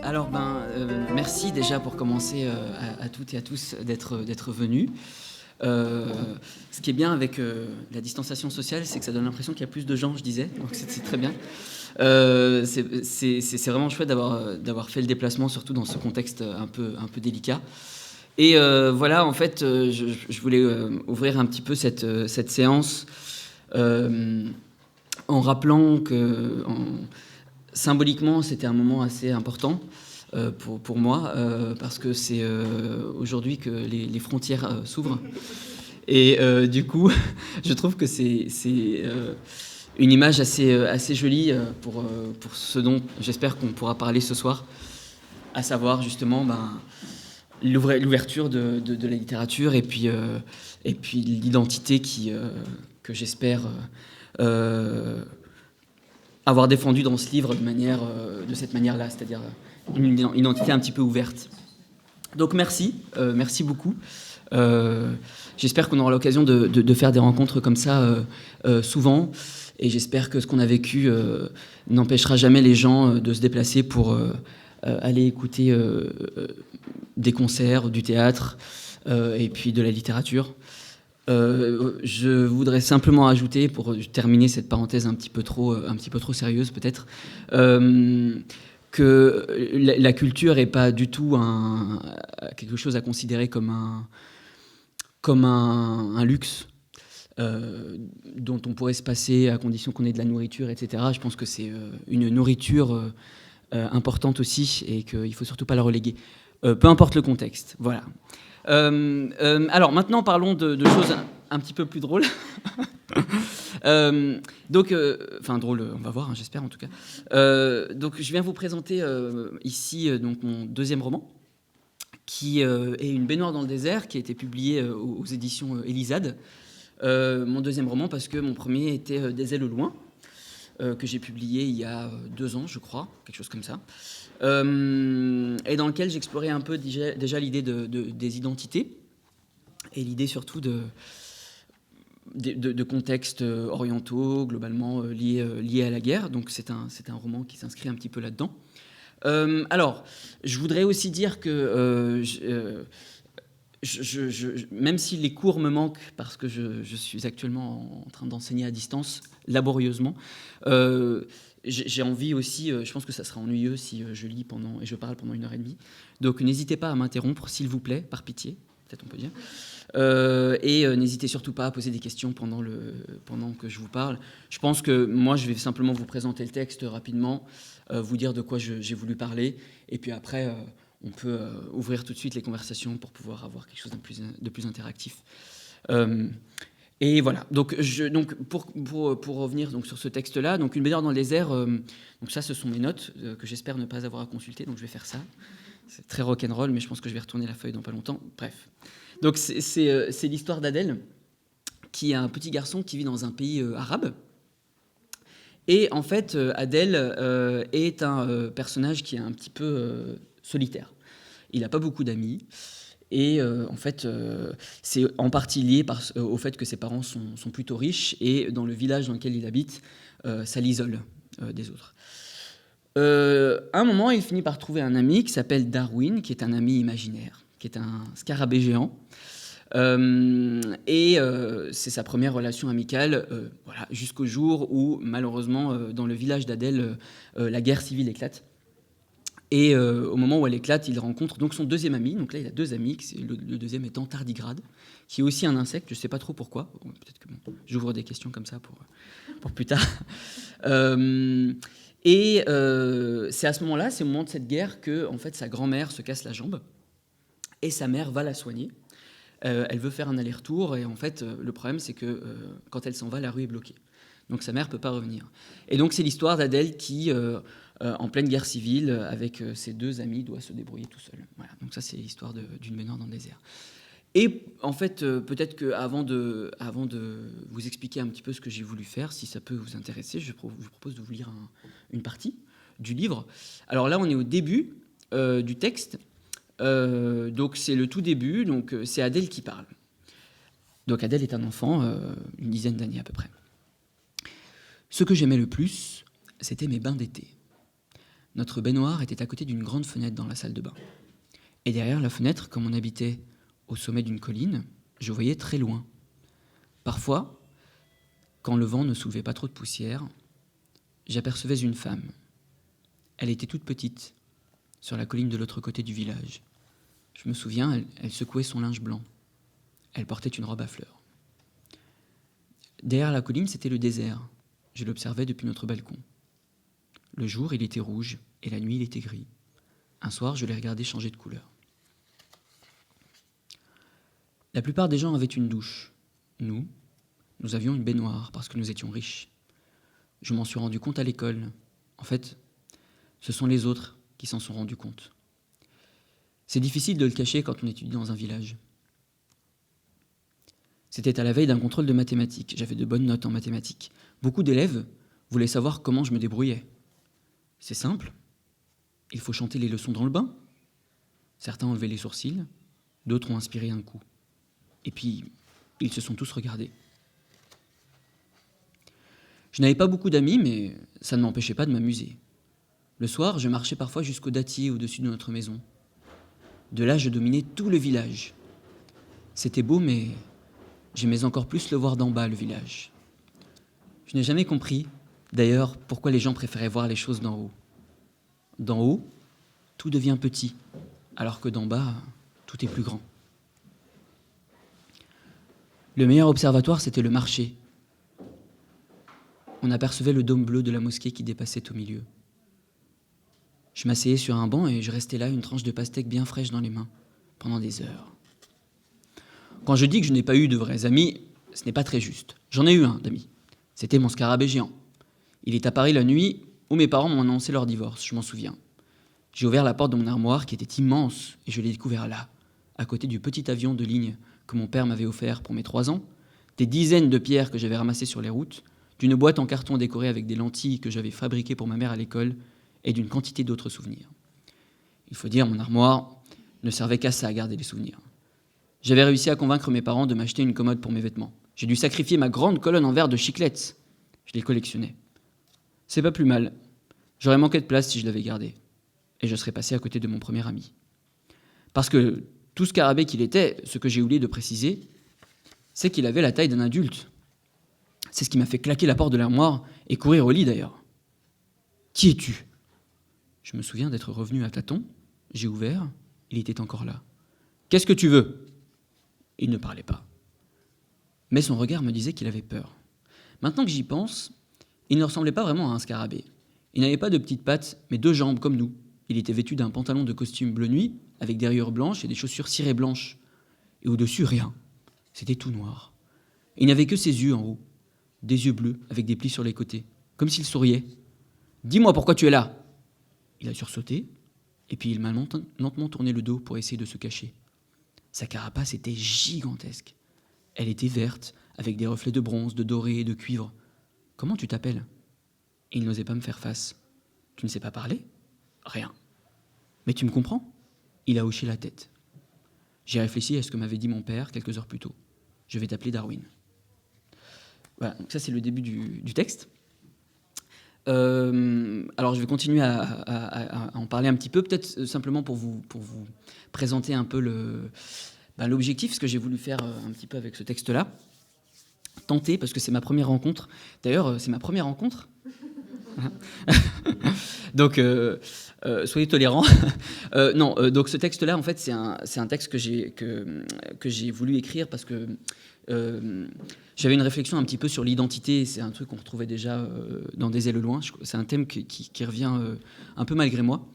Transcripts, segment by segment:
Alors, merci déjà pour commencer à toutes et à tous d'être venus. Ce qui est bien avec la distanciation sociale, c'est que ça donne l'impression qu'il y a plus de gens, je disais, donc c'est très bien. C'est vraiment chouette d'avoir fait le déplacement, surtout dans ce contexte un peu délicat. Et voilà, en fait, je voulais ouvrir un petit peu cette séance en rappelant que symboliquement, c'était un moment assez important pour moi, parce que c'est aujourd'hui que les frontières s'ouvrent. Et du coup, je trouve que c'est une image assez jolie pour ce dont j'espère qu'on pourra parler ce soir, à savoir justement l'ouverture de la littérature et puis l'identité que j'espère avoir défendu dans ce livre de cette manière-là, c'est-à-dire une identité un petit peu ouverte. Donc merci beaucoup. J'espère qu'on aura l'occasion de faire des rencontres comme ça souvent, et j'espère que ce qu'on a vécu n'empêchera jamais les gens de se déplacer pour aller écouter des concerts, du théâtre et puis de la littérature. Je voudrais simplement ajouter, pour terminer cette parenthèse un petit peu trop sérieuse peut-être, que la culture n'est pas du tout quelque chose à considérer comme un luxe dont on pourrait se passer à condition qu'on ait de la nourriture, etc. Je pense que c'est une nourriture importante aussi, et qu'il ne faut surtout pas la reléguer. Peu importe le contexte, voilà. Alors maintenant, parlons de choses un petit peu plus drôles. Enfin drôle, on va voir, hein, j'espère en tout cas. Donc je viens vous présenter ici donc mon deuxième roman, qui est Une baignoire dans le désert, qui a été publié aux éditions Elisade. Mon deuxième roman parce que mon premier était Des ailes au loin, que j'ai publié il y a 2 ans, je crois, quelque chose comme ça. Et dans lequel j'explorais un peu déjà l'idée des identités, et l'idée surtout de contextes orientaux, globalement liés à la guerre. Donc c'est un roman qui s'inscrit un petit peu là-dedans. Alors, je voudrais aussi dire que même si les cours me manquent, parce que je suis actuellement en train d'enseigner à distance, laborieusement, j'ai envie aussi, je pense que ça sera ennuyeux si je lis et je parle pendant 1h30. Donc n'hésitez pas à m'interrompre, s'il vous plaît, par pitié, peut-être on peut dire. Et n'hésitez surtout pas à poser des questions pendant que je vous parle. Je pense que moi, je vais simplement vous présenter le texte rapidement, vous dire de quoi j'ai voulu parler, et puis après, on peut ouvrir tout de suite les conversations pour pouvoir avoir quelque chose de plus interactif. Et voilà, donc pour revenir donc, sur ce texte-là, donc Une baignoire dans le désert, donc ça, ce sont mes notes que j'espère ne pas avoir à consulter, donc je vais faire ça. C'est très rock'n'roll, mais je pense que je vais retourner la feuille dans pas longtemps. Bref. Donc c'est l'histoire d'Adèle, qui est un petit garçon qui vit dans un pays arabe. Et en fait, Adèle est un personnage qui est un petit peu solitaire. Il n'a pas beaucoup d'amis. Et en fait, c'est en partie lié au fait que ses parents sont plutôt riches, et dans le village dans lequel il habite, ça l'isole des autres. À un moment, il finit par trouver un ami qui s'appelle Darwin, qui est un ami imaginaire, qui est un scarabée géant. Et c'est sa première relation amicale, voilà, jusqu'au jour où, malheureusement, dans le village d'Adèle, la guerre civile éclate. Et au moment où elle éclate, il rencontre donc son deuxième ami. Donc là, il a 2 amis, le deuxième étant Tardigrade, qui est aussi un insecte, je ne sais pas trop pourquoi. Peut-être que j'ouvre des questions comme ça pour plus tard. Et c'est à ce moment-là, c'est au moment de cette guerre, que en fait, sa grand-mère se casse la jambe, et sa mère va la soigner. Elle veut faire un aller-retour, et en fait, le problème, c'est que quand elle s'en va, la rue est bloquée. Donc sa mère ne peut pas revenir. Et donc c'est l'histoire d'Adèle qui en pleine guerre civile, avec ses 2 amis, doit se débrouiller tout seul. Voilà, donc ça c'est l'histoire d'une baignoire dans le désert. Et en fait, peut-être qu'avant de vous expliquer un petit peu ce que j'ai voulu faire, si ça peut vous intéresser, je vous propose de vous lire une partie du livre. Alors là, on est au début du texte, donc c'est le tout début, donc c'est Adèle qui parle. Donc Adèle est un enfant, une dizaine d'années à peu près. Ce que j'aimais le plus, c'était mes bains d'été. Notre baignoire était à côté d'une grande fenêtre dans la salle de bain. Et derrière la fenêtre, comme on habitait au sommet d'une colline, je voyais très loin. Parfois, quand le vent ne soulevait pas trop de poussière, j'apercevais une femme. Elle était toute petite, sur la colline de l'autre côté du village. Je me souviens, elle secouait son linge blanc. Elle portait une robe à fleurs. Derrière la colline, c'était le désert. Je l'observais depuis notre balcon. Le jour, il était rouge, et la nuit, il était gris. Un soir, je l'ai regardé changer de couleur. La plupart des gens avaient une douche. Nous avions une baignoire parce que nous étions riches. Je m'en suis rendu compte à l'école. En fait, ce sont les autres qui s'en sont rendus compte. C'est difficile de le cacher quand on étudie dans un village. C'était à la veille d'un contrôle de mathématiques. J'avais de bonnes notes en mathématiques. Beaucoup d'élèves voulaient savoir comment je me débrouillais. C'est simple. Il faut chanter les leçons dans le bain. Certains ont levé les sourcils, d'autres ont inspiré un coup. Et puis, ils se sont tous regardés. Je n'avais pas beaucoup d'amis, mais ça ne m'empêchait pas de m'amuser. Le soir, je marchais parfois jusqu'au dattier au-dessus de notre maison. De là, je dominais tout le village. C'était beau, mais j'aimais encore plus le voir d'en bas, le village. Je n'ai jamais compris, d'ailleurs, pourquoi les gens préféraient voir les choses d'en haut. D'en haut, tout devient petit, alors que d'en bas, tout est plus grand. Le meilleur observatoire, c'était le marché. On apercevait le dôme bleu de la mosquée qui dépassait au milieu. Je m'asseyais sur un banc et je restais là, une tranche de pastèque bien fraîche dans les mains, pendant des heures. Quand je dis que je n'ai pas eu de vrais amis, ce n'est pas très juste. J'en ai eu un d'amis. C'était mon scarabée géant. Il est apparu la nuit où mes parents m'ont annoncé leur divorce, je m'en souviens. J'ai ouvert la porte de mon armoire qui était immense et je l'ai découvert là, à côté du petit avion de ligne que mon père m'avait offert pour mes 3 ans, des dizaines de pierres que j'avais ramassées sur les routes, d'une boîte en carton décorée avec des lentilles que j'avais fabriquées pour ma mère à l'école et d'une quantité d'autres souvenirs. Il faut dire, mon armoire ne servait qu'à ça, à garder les souvenirs. J'avais réussi à convaincre mes parents de m'acheter une commode pour mes vêtements. J'ai dû sacrifier ma grande colonne en verre de chiclettes. Je les collectionnais. C'est pas plus mal. J'aurais manqué de place si je l'avais gardé. Et je serais passé à côté de mon premier ami. Parce que tout scarabée qu'il était, ce que j'ai oublié de préciser, c'est qu'il avait la taille d'un adulte. C'est ce qui m'a fait claquer la porte de l'armoire et courir au lit d'ailleurs. Qui es-tu ? Je me souviens d'être revenu à tâtons. J'ai ouvert, il était encore là. Qu'est-ce que tu veux ? Il ne parlait pas. Mais son regard me disait qu'il avait peur. Maintenant que j'y pense, il ne ressemblait pas vraiment à un scarabée. Il n'avait pas de petites pattes, mais 2 jambes comme nous. Il était vêtu d'un pantalon de costume bleu nuit, avec des rayures blanches et des chaussures cirées blanches. Et au-dessus, rien. C'était tout noir. Il n'avait que ses yeux en haut. Des yeux bleus, avec des plis sur les côtés, comme s'il souriait. « Dis-moi pourquoi tu es là !» Il a sursauté, et puis il m'a lentement tourné le dos pour essayer de se cacher. Sa carapace était gigantesque. Elle était verte, avec des reflets de bronze, de doré et de cuivre. « Comment tu t'appelles ?» Il n'osait pas me faire face. « Tu ne sais pas parler ?»« Rien. »« Mais tu me comprends ?» Il a hoché la tête. J'ai réfléchi à ce que m'avait dit mon père quelques heures plus tôt. « Je vais t'appeler Darwin. » Voilà, donc ça c'est le début du texte. Alors je vais continuer à en parler un petit peu, peut-être simplement pour vous présenter un peu l'objectif, ce que j'ai voulu faire un petit peu avec ce texte-là. Tenter, parce que c'est ma première rencontre. D'ailleurs, c'est ma première rencontre. Donc, soyez tolérants. Donc ce texte-là, en fait, c'est un texte que j'ai voulu écrire parce que j'avais une réflexion un petit peu sur l'identité. C'est un truc qu'on retrouvait déjà dans Des ailes loin. C'est un thème qui revient un peu malgré moi.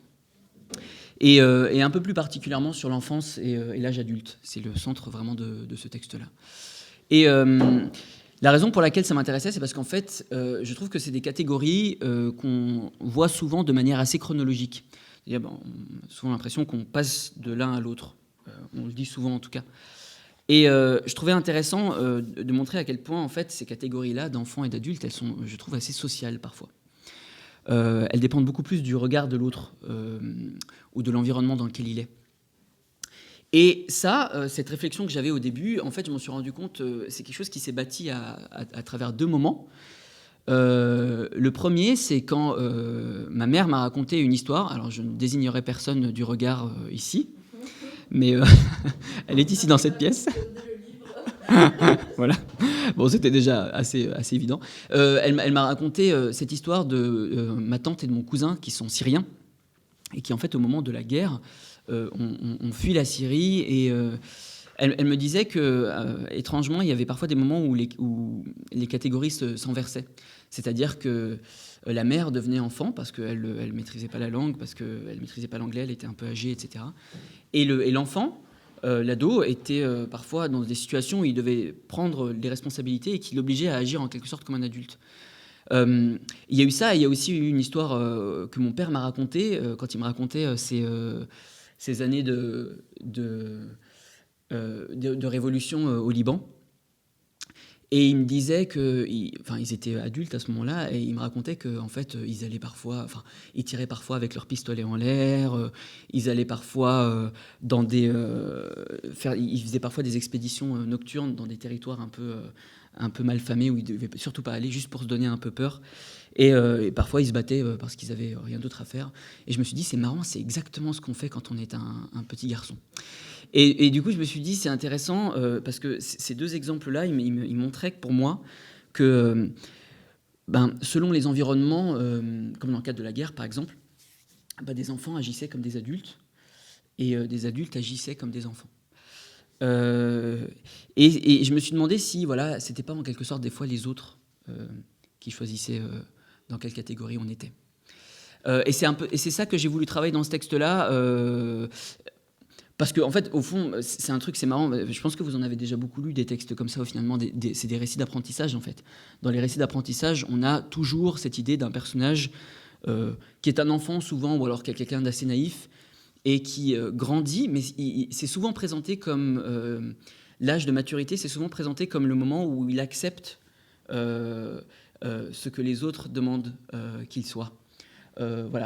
Et un peu plus particulièrement sur l'enfance et l'âge adulte. C'est le centre vraiment de ce texte-là. Et La raison pour laquelle ça m'intéressait, c'est parce qu'en fait, je trouve que c'est des catégories qu'on voit souvent de manière assez chronologique. C'est-à-dire, on a souvent l'impression qu'on passe de l'un à l'autre. On le dit souvent en tout cas. Et je trouvais intéressant de montrer à quel point en fait ces catégories-là d'enfants et d'adultes, elles sont, je trouve, assez sociales parfois. Elles dépendent beaucoup plus du regard de l'autre ou de l'environnement dans lequel il est. Et ça, cette réflexion que j'avais au début, en fait, je m'en suis rendu compte, c'est quelque chose qui s'est bâti à travers deux moments. Le premier, c'est quand ma mère m'a raconté une histoire. Alors, je ne désignerai personne du regard ici, mais elle est ici dans cette pièce. Voilà. Bon, c'était déjà assez évident. Elle m'a raconté cette histoire de ma tante et de mon cousin qui sont syriens et qui, en fait, au moment de la guerre, on fuit la Syrie et elle me disait que, étrangement, il y avait parfois des moments où les catégories s'inversaient. C'est-à-dire que la mère devenait enfant parce qu'elle ne maîtrisait pas la langue, parce qu'elle ne maîtrisait pas l'anglais, elle était un peu âgée, etc. Et l'enfant, l'ado, était parfois dans des situations où il devait prendre des responsabilités et qui l'obligeait à agir en quelque sorte comme un adulte. Il y a eu ça, et il y a aussi eu une histoire que mon père m'a racontée quand il me racontait ces années de révolution au Liban. Et il me disait ils étaient adultes à ce moment-là, et il me racontait qu'en fait, ils allaient parfois, ils tiraient parfois avec leur pistolet en l'air, ils allaient parfois ils faisaient parfois des expéditions nocturnes dans des territoires un peu malfamés où ils ne devaient surtout pas aller, juste pour se donner un peu peur. Et parfois, ils se battaient parce qu'ils n'avaient rien d'autre à faire. Et je me suis dit, c'est marrant, c'est exactement ce qu'on fait quand on est un petit garçon. Et du coup, je me suis dit, c'est intéressant parce que ces deux exemples-là, ils montraient pour moi que selon les environnements, comme dans le cadre de la guerre par exemple, des enfants agissaient comme des adultes et des adultes agissaient comme des enfants. Et je me suis demandé si c'était pas en quelque sorte des fois les autres qui choisissaient dans quelle catégorie on était. Et c'est ça que j'ai voulu travailler dans ce texte-là. Parce qu'en fait, au fond, c'est un truc, c'est marrant. Je pense que vous en avez déjà beaucoup lu des textes comme ça. Finalement, c'est des récits d'apprentissage, en fait. Dans les récits d'apprentissage, on a toujours cette idée d'un personnage qui est un enfant, souvent, ou alors quelqu'un d'assez naïf, et qui grandit, mais c'est souvent présenté comme l'âge de maturité, c'est souvent présenté comme le moment où il accepte ce que les autres demandent qu'il soit.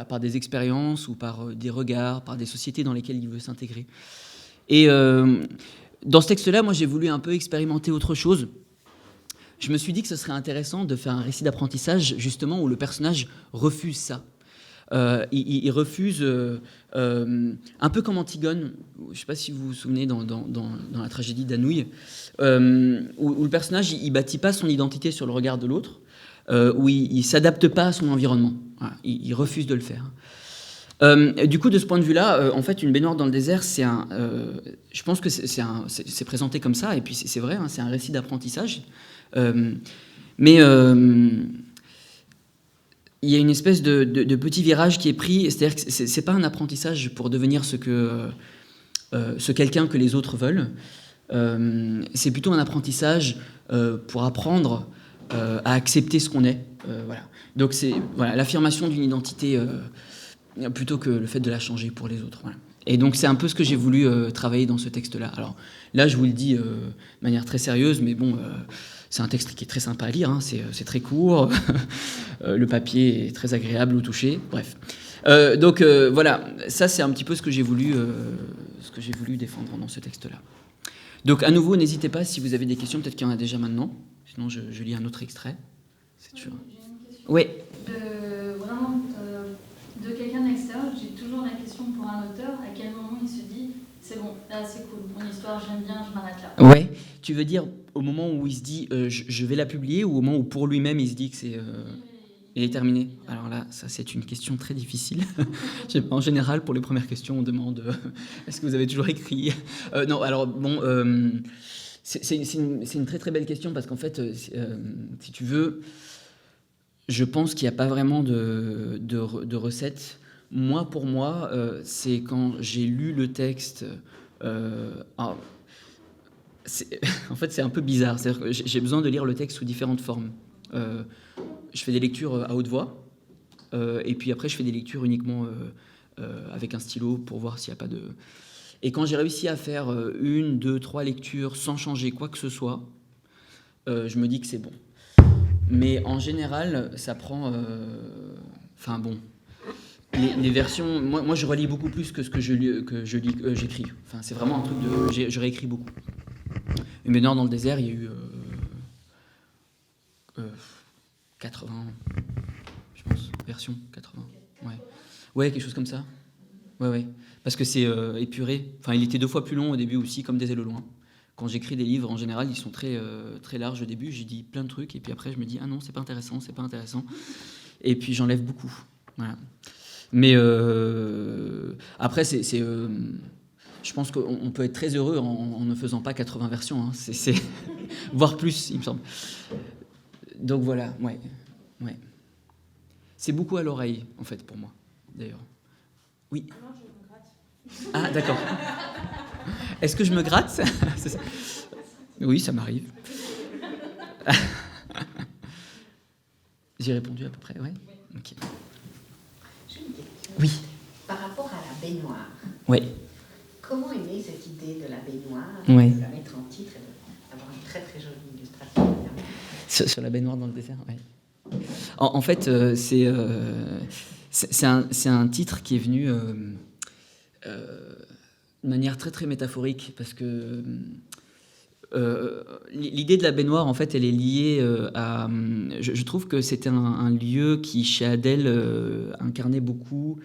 Par des expériences ou par des regards, par des sociétés dans lesquelles il veut s'intégrer. Et dans ce texte-là, moi, j'ai voulu un peu expérimenter autre chose. Je me suis dit que ce serait intéressant de faire un récit d'apprentissage, justement, où le personnage refuse ça. Il refuse, un peu comme Antigone, je ne sais pas si vous vous souvenez dans la tragédie d'Anouilh, où le personnage, il ne bâtit pas son identité sur le regard de l'autre, où il ne s'adapte pas à son environnement. Voilà, il refuse de le faire. Du coup, de ce point de vue-là, en fait, une baignoire dans le désert, je pense que c'est présenté comme ça, et puis c'est vrai, c'est un récit d'apprentissage. Mais il y a une espèce de petit virage qui est pris, c'est-à-dire que c'est pas un apprentissage pour devenir ce quelqu'un que les autres veulent. C'est plutôt un apprentissage pour apprendre à accepter ce qu'on est. Donc c'est l'affirmation d'une identité plutôt que le fait de la changer pour les autres. Voilà. Et donc c'est un peu ce que j'ai voulu travailler dans ce texte-là. Alors là, je vous le dis de manière très sérieuse, mais bon, c'est un texte qui est très sympa à lire, hein, c'est très court, le papier est très agréable au toucher, bref. Donc voilà, ça c'est un petit peu ce que j'ai voulu défendre dans ce texte-là. Donc à nouveau, n'hésitez pas si vous avez des questions, peut-être qu'il y en a déjà maintenant, sinon je lis un autre extrait. C'est toujours... J'ai une question. Oui. De quelqu'un d'extérieur, j'ai toujours la question pour un auteur, à quel moment il se dit c'est bon, là c'est cool, mon histoire j'aime bien, je m'arrête là. Ouais, tu veux dire au moment où il se dit je vais la publier, ou au moment où pour lui-même il se dit que il est terminé? Alors là, ça c'est une question très difficile. En général, pour les premières questions, on demande est-ce que vous avez toujours écrit? Non, alors bon, c'est une très très belle question parce qu'en fait, si tu veux, je pense qu'il n'y a pas vraiment de recette. Moi, pour moi, c'est quand j'ai lu le texte En fait, c'est un peu bizarre. C'est-à-dire que j'ai besoin de lire le texte sous différentes formes. Euh, je fais des lectures à haute voix, et puis après, je fais des lectures uniquement avec un stylo pour voir s'il n'y a pas de... Et quand j'ai réussi à faire une, deux, trois lectures sans changer quoi que ce soit, je me dis que c'est bon. Mais en général, ça prend... Enfin bon, les versions... Moi, je relis beaucoup plus que ce que j'écris. Enfin, c'est vraiment un truc de... Je réécris beaucoup. Une baignoire dans le désert, il y a eu 80, je pense, version 80. Ouais. Ouais, quelque chose comme ça. Ouais. Parce que c'est épuré. Enfin, il était 2 fois plus long au début aussi, comme Des ailes au loin. Quand j'écris des livres, en général, ils sont très larges au début. J'ai dit plein de trucs, et puis après, je me dis, ah non, c'est pas intéressant. Et puis, j'enlève beaucoup. Voilà. Mais après, je pense qu'on peut être très heureux en ne faisant pas 80 versions. Hein. Voire plus, il me semble. Donc voilà, ouais. C'est beaucoup à l'oreille, en fait, pour moi, d'ailleurs. Oui. Non, je me gratte. Ah, d'accord. Est-ce que je me gratte? Oui, ça m'arrive. J'ai répondu à peu près, ouais. Ok. J'ai une question. Oui. Par rapport à la baignoire, Ouais. comment est née cette idée de la baignoire, Ouais. de la mettre en titre et d'avoir une très très jolie illustration? Sur la baignoire dans le désert, ouais. En fait, c'est un titre qui est venu de manière très très métaphorique, parce que l'idée de la baignoire, en fait, elle est liée à... Je trouve que c'était un lieu qui, chez Adèle, incarnait beaucoup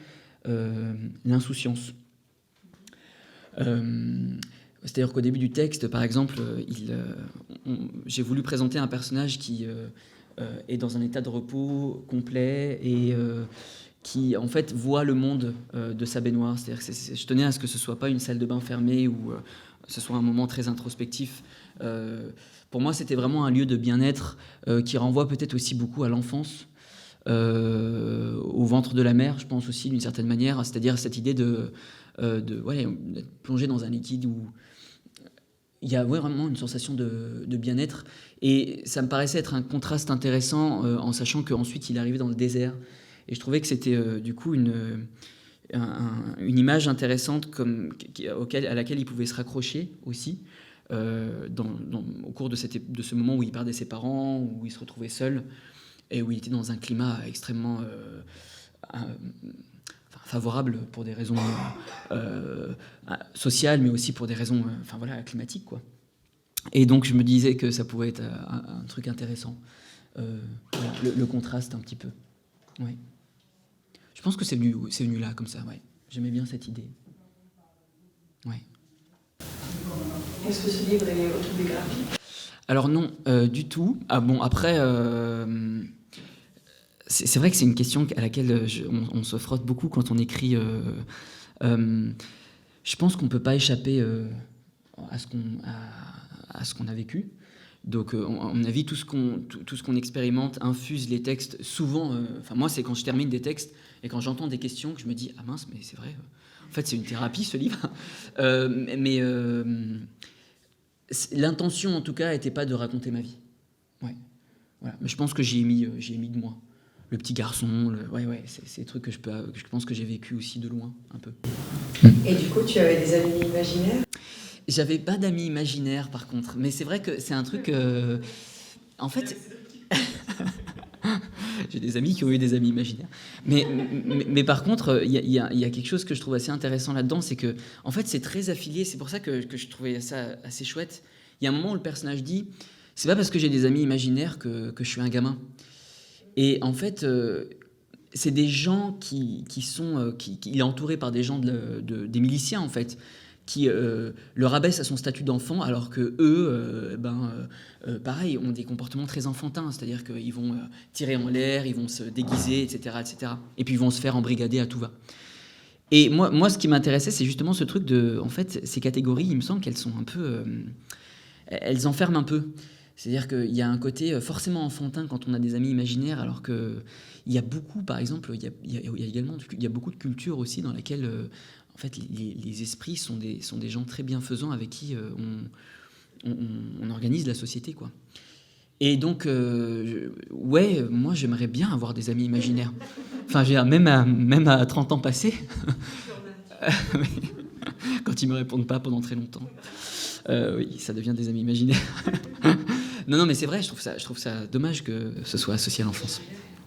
l'insouciance. C'est-à-dire qu'au début du texte, par exemple, j'ai voulu présenter un personnage qui est dans un état de repos complet et qui, en fait, voit le monde de sa baignoire. C'est-à-dire que je tenais à ce que ce ne soit pas une salle de bain fermée ou ce soit un moment très introspectif. Pour moi, c'était vraiment un lieu de bien-être qui renvoie peut-être aussi beaucoup à l'enfance, au ventre de la mer, je pense aussi, d'une certaine manière. C'est-à-dire cette idée d'être plongé dans un liquide où il y a vraiment une sensation de bien-être. Et ça me paraissait être un contraste intéressant en sachant qu'ensuite il arrivait dans le désert. Et je trouvais que c'était du coup une image intéressante à laquelle il pouvait se raccrocher aussi au cours de ce moment où il perdait ses parents, où il se retrouvait seul et où il était dans un climat extrêmement favorable pour des raisons sociales, mais aussi pour des raisons climatiques, quoi. Et donc je me disais que ça pouvait être un truc intéressant, le contraste un petit peu. Ouais. Je pense que c'est venu là, comme ça, ouais. J'aimais bien cette idée. Ouais. Est-ce que ce livre est autobiographique? Alors non, du tout. Ah bon, après, c'est vrai que c'est une question à laquelle on se frotte beaucoup quand on écrit. Je pense qu'on ne peut pas échapper à ce qu'on a vécu. Donc, à mon avis, tout ce qu'on expérimente infuse les textes. Souvent, moi, c'est quand je termine des textes et quand j'entends des questions que je me dis « Ah mince, mais c'est vrai, en fait, c'est une thérapie, ce livre. » L'intention, en tout cas, n'était pas de raconter ma vie. Ouais. Voilà. Mais je pense que j'y ai mis de moi. Le petit garçon, c'est des trucs que je pense que j'ai vécu aussi de loin, un peu. Et du coup, tu avais des amis imaginaires? J'avais pas d'amis imaginaires, par contre. Mais c'est vrai que c'est un truc... En fait... J'ai des amis qui ont eu des amis imaginaires. Mais par contre, il y a quelque chose que je trouve assez intéressant là-dedans, c'est que, en fait, c'est très affilié. C'est pour ça que je trouvais ça assez chouette. Il y a un moment où le personnage dit « C'est pas parce que j'ai des amis imaginaires que je suis un gamin. » Et en fait, c'est des gens qui il est entouré par des gens des miliciens, en fait, qui le rabaissent à son statut d'enfant, alors que eux, pareil, ont des comportements très enfantins, c'est-à-dire qu'ils vont tirer en l'air, ils vont se déguiser, etc., etc. Et puis ils vont se faire embrigader à tout va. Et moi, ce qui m'intéressait, c'est justement ce truc de, en fait, ces catégories, il me semble qu'elles sont un peu, elles enferment un peu. C'est-à-dire qu'il y a un côté forcément enfantin quand on a des amis imaginaires, alors qu'il y a beaucoup, par exemple, il y a beaucoup de cultures aussi dans laquelle en fait, les esprits sont des gens très bienfaisants avec qui on organise la société, quoi. Et donc, moi, j'aimerais bien avoir des amis imaginaires. Enfin, même à 30 ans passés, quand ils me répondent pas pendant très longtemps. Oui, ça devient des amis imaginaires. Non, mais c'est vrai, je trouve ça dommage que ce soit associé à l'enfance.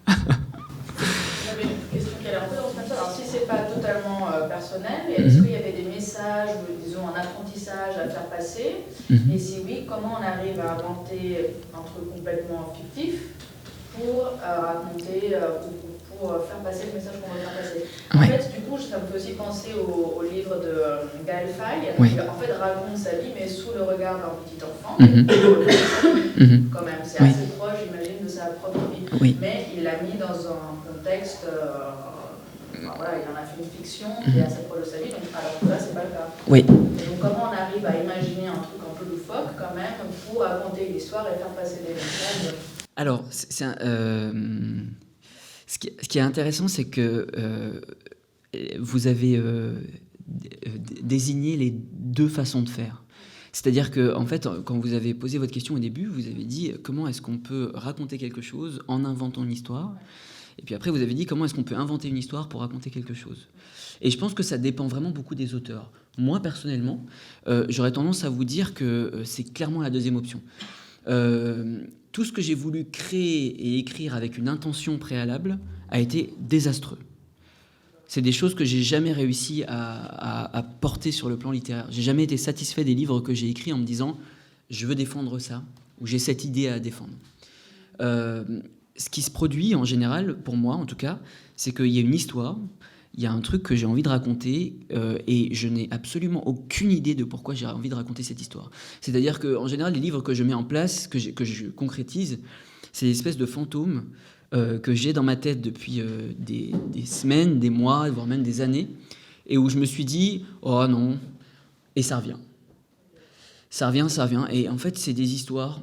J'avais une question qui a l'air un peu dans ce même sens. Alors, si c'est pas totalement personnel, est-ce qu'il y avait des messages ou disons un apprentissage à faire passer? Et si oui, comment on arrive à inventer un truc complètement fictif pour raconter ou pour faire passer le message qu'on veut faire passer? En fait, du coup, ça me fait aussi penser au livre de Gaël Faye, qui en fait raconte sa vie, mais sous le regard d'un petit enfant. Quand même, c'est assez proche, j'imagine, de sa propre vie. Mais il l'a mis dans un contexte, voilà, il en a fait une fiction qui est assez proche de sa vie, donc, alors que là, c'est pas le cas. Et donc, comment on arrive à imaginer un truc un peu loufoque, quand même, pour raconter une histoire et faire passer des messages? Alors, ce qui est intéressant, c'est que vous avez désigné les deux façons de faire. C'est-à-dire que, en fait, quand vous avez posé votre question au début, vous avez dit comment est-ce qu'on peut raconter quelque chose en inventant une histoire. Et puis après, vous avez dit comment est-ce qu'on peut inventer une histoire pour raconter quelque chose. Et je pense que ça dépend vraiment beaucoup des auteurs. Moi, personnellement, j'aurais tendance à vous dire que c'est clairement la deuxième option. Tout ce que j'ai voulu créer et écrire avec une intention préalable a été désastreux. C'est des choses que j'ai jamais réussi à porter sur le plan littéraire. J'ai jamais été satisfait des livres que j'ai écrits en me disant je veux défendre ça ou j'ai cette idée à défendre. Ce qui se produit en général, pour moi en tout cas, c'est qu'il y a une histoire, il y a un truc que j'ai envie de raconter et je n'ai absolument aucune idée de pourquoi j'ai envie de raconter cette histoire. C'est-à-dire qu'en général, les livres que je mets en place, que je concrétise, c'est des espèces de fantômes que j'ai dans ma tête depuis des semaines, des mois, voire même des années, et où je me suis dit « oh non », et ça revient. Ça revient, et en fait, c'est des histoires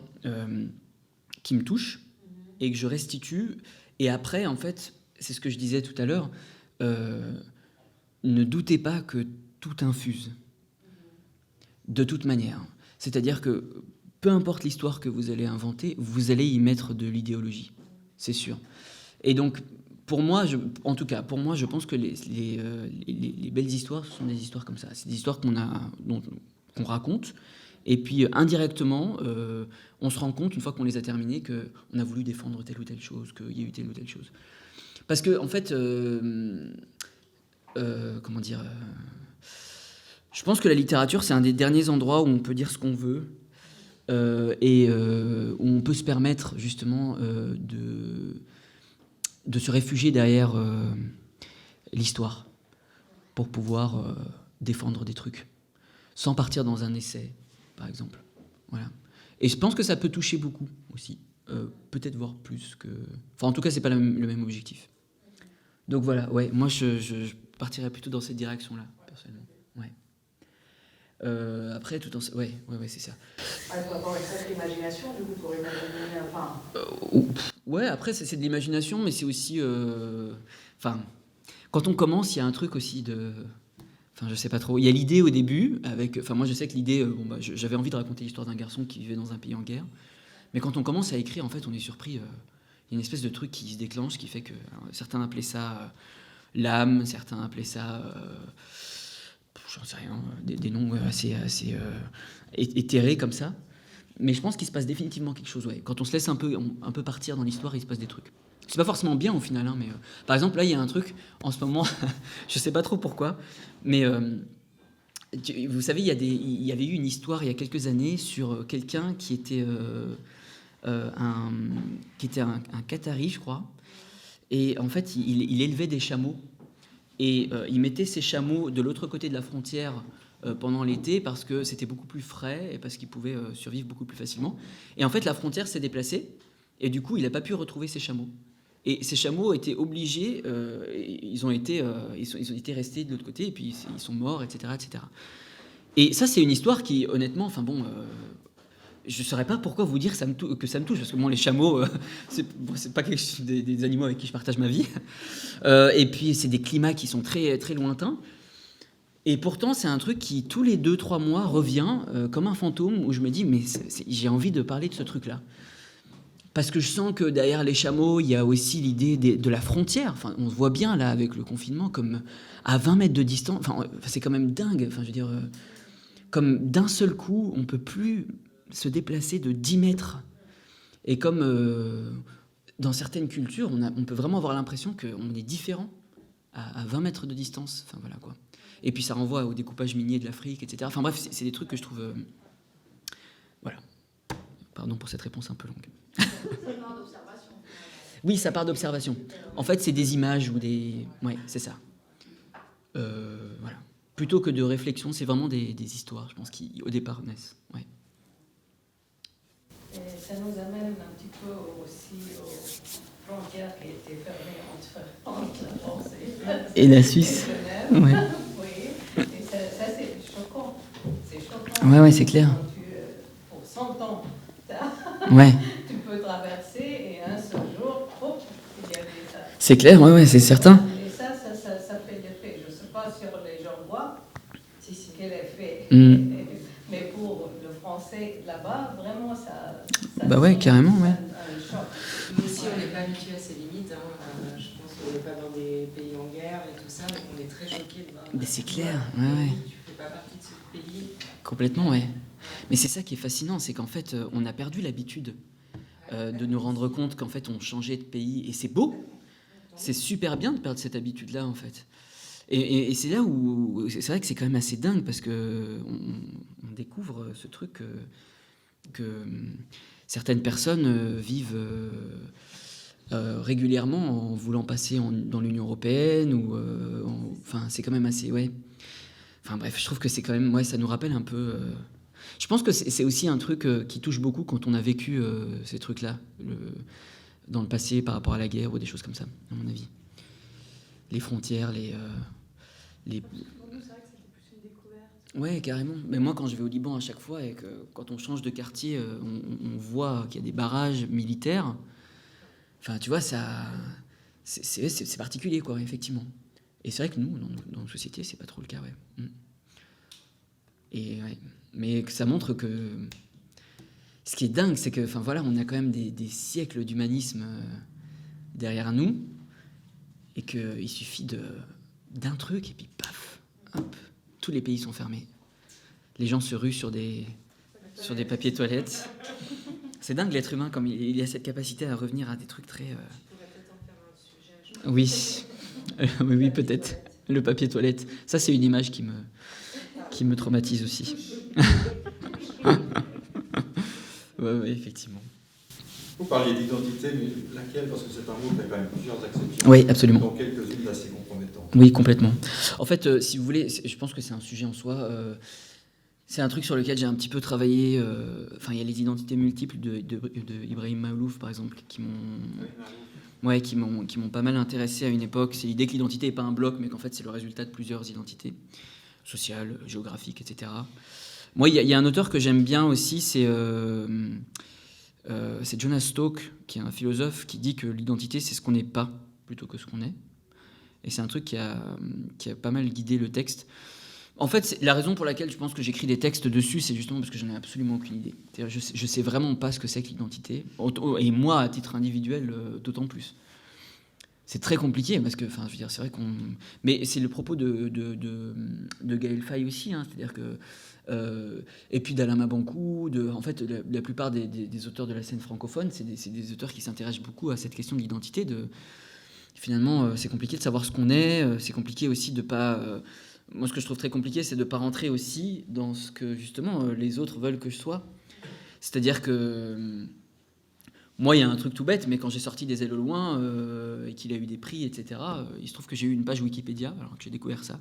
qui me touchent et que je restitue, et après, en fait, c'est ce que je disais tout à l'heure, ne doutez pas que tout infuse, de toute manière. C'est-à-dire que peu importe l'histoire que vous allez inventer, vous allez y mettre de l'idéologie, c'est sûr. Et donc, pour moi, je pense que les belles histoires, ce sont des histoires comme ça. C'est des histoires qu'on raconte, et puis indirectement, on se rend compte, une fois qu'on les a terminées, qu'on a voulu défendre telle ou telle chose, qu'il y a eu telle ou telle chose. Parce que, en fait, comment dire, je pense que la littérature, c'est un des derniers endroits où on peut dire ce qu'on veut et où on peut se permettre, justement, de se réfugier derrière l'histoire pour pouvoir défendre des trucs, sans partir dans un essai, par exemple. Voilà. Et je pense que ça peut toucher beaucoup aussi, peut-être voire plus que... Enfin, en tout cas, c'est pas le même objectif. Donc voilà, ouais, moi je partirais plutôt dans cette direction-là, personnellement. Ouais. Après, tout en... Ouais, c'est ça. Il faut avoir une sacrée imagination, du coup, pour imaginer... Enfin... Ouais, après, c'est de l'imagination, mais c'est aussi... Enfin, quand on commence, il y a un truc aussi de... Enfin, je sais pas trop. Il y a l'idée au début, avec... Enfin, moi, je sais que l'idée... j'avais envie de raconter l'histoire d'un garçon qui vivait dans un pays en guerre. Mais quand on commence à écrire, en fait, on est surpris... Il y a une espèce de truc qui se déclenche qui fait que certains appelaient ça l'âme, certains appelaient ça, j'en sais rien, des noms assez éthérés comme ça. Mais je pense qu'il se passe définitivement quelque chose. Ouais. Quand on se laisse un peu partir dans l'histoire, il se passe des trucs. C'est pas forcément bien au final, hein, mais par exemple là il y a un truc en ce moment, je sais pas trop pourquoi, mais vous savez il y avait eu une histoire il y a quelques années sur quelqu'un qui était un Qatari, je crois, et en fait il élevait des chameaux et il mettait ces chameaux de l'autre côté de la frontière pendant l'été parce que c'était beaucoup plus frais et parce qu'ils pouvaient survivre beaucoup plus facilement. Et en fait la frontière s'est déplacée et du coup il n'a pas pu retrouver ses chameaux. Et ces chameaux étaient obligés, ils ont été restés de l'autre côté et puis ils sont morts, etc., etc. Et ça c'est une histoire qui honnêtement, enfin bon. Je ne saurais pas pourquoi vous dire que ça me touche, parce que bon, les chameaux, c'est pas des animaux avec qui je partage ma vie. Et puis, c'est des climats qui sont très, très lointains. Et pourtant, c'est un truc qui, tous les 2-3 mois, revient comme un fantôme, où je me dis, mais j'ai envie de parler de ce truc-là. Parce que je sens que derrière les chameaux, il y a aussi l'idée de la frontière. Enfin, on se voit bien, là, avec le confinement, comme à 20 mètres de distance. Enfin, c'est quand même dingue. Enfin, je veux dire, comme d'un seul coup, on ne peut plus se déplacer de 10 mètres. Et comme dans certaines cultures, on peut vraiment avoir l'impression qu'on est différent à 20 mètres de distance. Enfin, voilà, quoi. Et puis ça renvoie au découpage minier de l'Afrique, etc. Enfin bref, c'est des trucs que je trouve... Voilà. Pardon pour cette réponse un peu longue. Ça part d'observation. Oui, ça part d'observation. En fait, c'est des images ou des... Ouais, c'est ça. Voilà. Plutôt que de réflexion, c'est vraiment des histoires, je pense, qui, au départ, naissent. Ouais. Et ça nous amène un petit peu aussi aux frontières qui étaient fermées entre la France Et la Suisse. et Genève. Ouais. Oui, et ça c'est choquant. C'est choquant. Ouais, c'est clair. Quand pour 100 ans, Ouais. tu peux traverser et un seul jour, hop, il y avait ça. C'est clair, ouais, c'est certain. Et ça fait l'effet. Je ne sais pas sur les gens voient si quel effet. Mais pour le français là-bas, vraiment, ça Bah ouais, carrément, ouais. Un choc. Nous aussi, on n'est pas habitué à ces limites. Je pense qu'on n'est pas dans des pays en guerre et tout ça, donc on est très choqués de voir. Mais c'est clair, ouais. Tu fais pas partie de ce pays. Complètement, ouais. Mais c'est ça qui est fascinant, c'est qu'en fait, on a perdu l'habitude de nous rendre compte qu'en fait, on changeait de pays. Et c'est beau. C'est super bien de perdre cette habitude-là, en fait. Et c'est là où c'est vrai que c'est quand même assez dingue parce que on découvre ce truc que certaines personnes vivent régulièrement en voulant passer dans l'Union européenne ou enfin c'est quand même assez enfin bref, je trouve que c'est quand même ça nous rappelle un peu je pense que c'est aussi un truc qui touche beaucoup quand on a vécu ces trucs-là dans le passé par rapport à la guerre ou des choses comme ça, à mon avis. Les frontières, les Pour nous, c'est vrai que c'était plus une découverte. Ouais, carrément. Mais moi, quand je vais au Liban à chaque fois et que quand on change de quartier, on voit qu'il y a des barrages militaires. Enfin, tu vois, ça, c'est particulier, quoi, effectivement. Et c'est vrai que nous, dans nos sociétés, c'est pas trop le cas, ouais. Et ouais. Mais ça montre que ce qui est dingue, c'est que, enfin voilà, on a quand même des siècles d'humanisme derrière nous, et qu'il suffit d'un truc et puis paf, hop, tous les pays sont fermés. Les gens se ruent sur des papiers toilettes. C'est dingue l'être humain, comme il a cette capacité à revenir à des trucs très... Oui, oui, peut-être. Le papier toilette. Ça, c'est une image qui me traumatise aussi. Ouais, effectivement. Vous parliez d'identité, mais laquelle? Parce que c'est un mot qui a quand même plusieurs acceptions. Oui, absolument. Donc quelques-unes d'assez compromettantes. Oui, complètement. En fait, si vous voulez, je pense que c'est un sujet en soi. C'est un truc sur lequel j'ai un petit peu travaillé. Enfin, il y a les identités multiples de Ibrahim Malouf, par exemple, qui m'ont pas mal intéressé à une époque. C'est l'idée que l'identité n'est pas un bloc, mais qu'en fait, c'est le résultat de plusieurs identités sociales, géographiques, etc. Moi, il y a un auteur que j'aime bien aussi, c'est Jonas Salk, qui est un philosophe, qui dit que l'identité, c'est ce qu'on n'est pas, plutôt que ce qu'on est. Et c'est un truc qui a pas mal guidé le texte. En fait, la raison pour laquelle je pense que j'écris des textes dessus, c'est justement parce que j'en ai absolument aucune idée. Je sais vraiment pas ce que c'est que l'identité. Et moi, à titre individuel, d'autant plus. C'est très compliqué, parce que, enfin, je veux dire, c'est vrai qu'on... Mais c'est le propos de Gaël Faye aussi, hein, c'est-à-dire que... et puis d'Alain Mabankou, en fait, la plupart des auteurs de la scène francophone, c'est des auteurs qui s'intéressent beaucoup à cette question de l'identité. Finalement, c'est compliqué de savoir ce qu'on est, c'est compliqué aussi de pas... moi, ce que je trouve très compliqué, c'est de pas rentrer aussi dans ce que, justement, les autres veulent que je sois. C'est-à-dire que... moi, il y a un truc tout bête, mais quand j'ai sorti Des ailes au loin et qu'il a eu des prix, etc., il se trouve que j'ai eu une page Wikipédia, alors que j'ai découvert ça,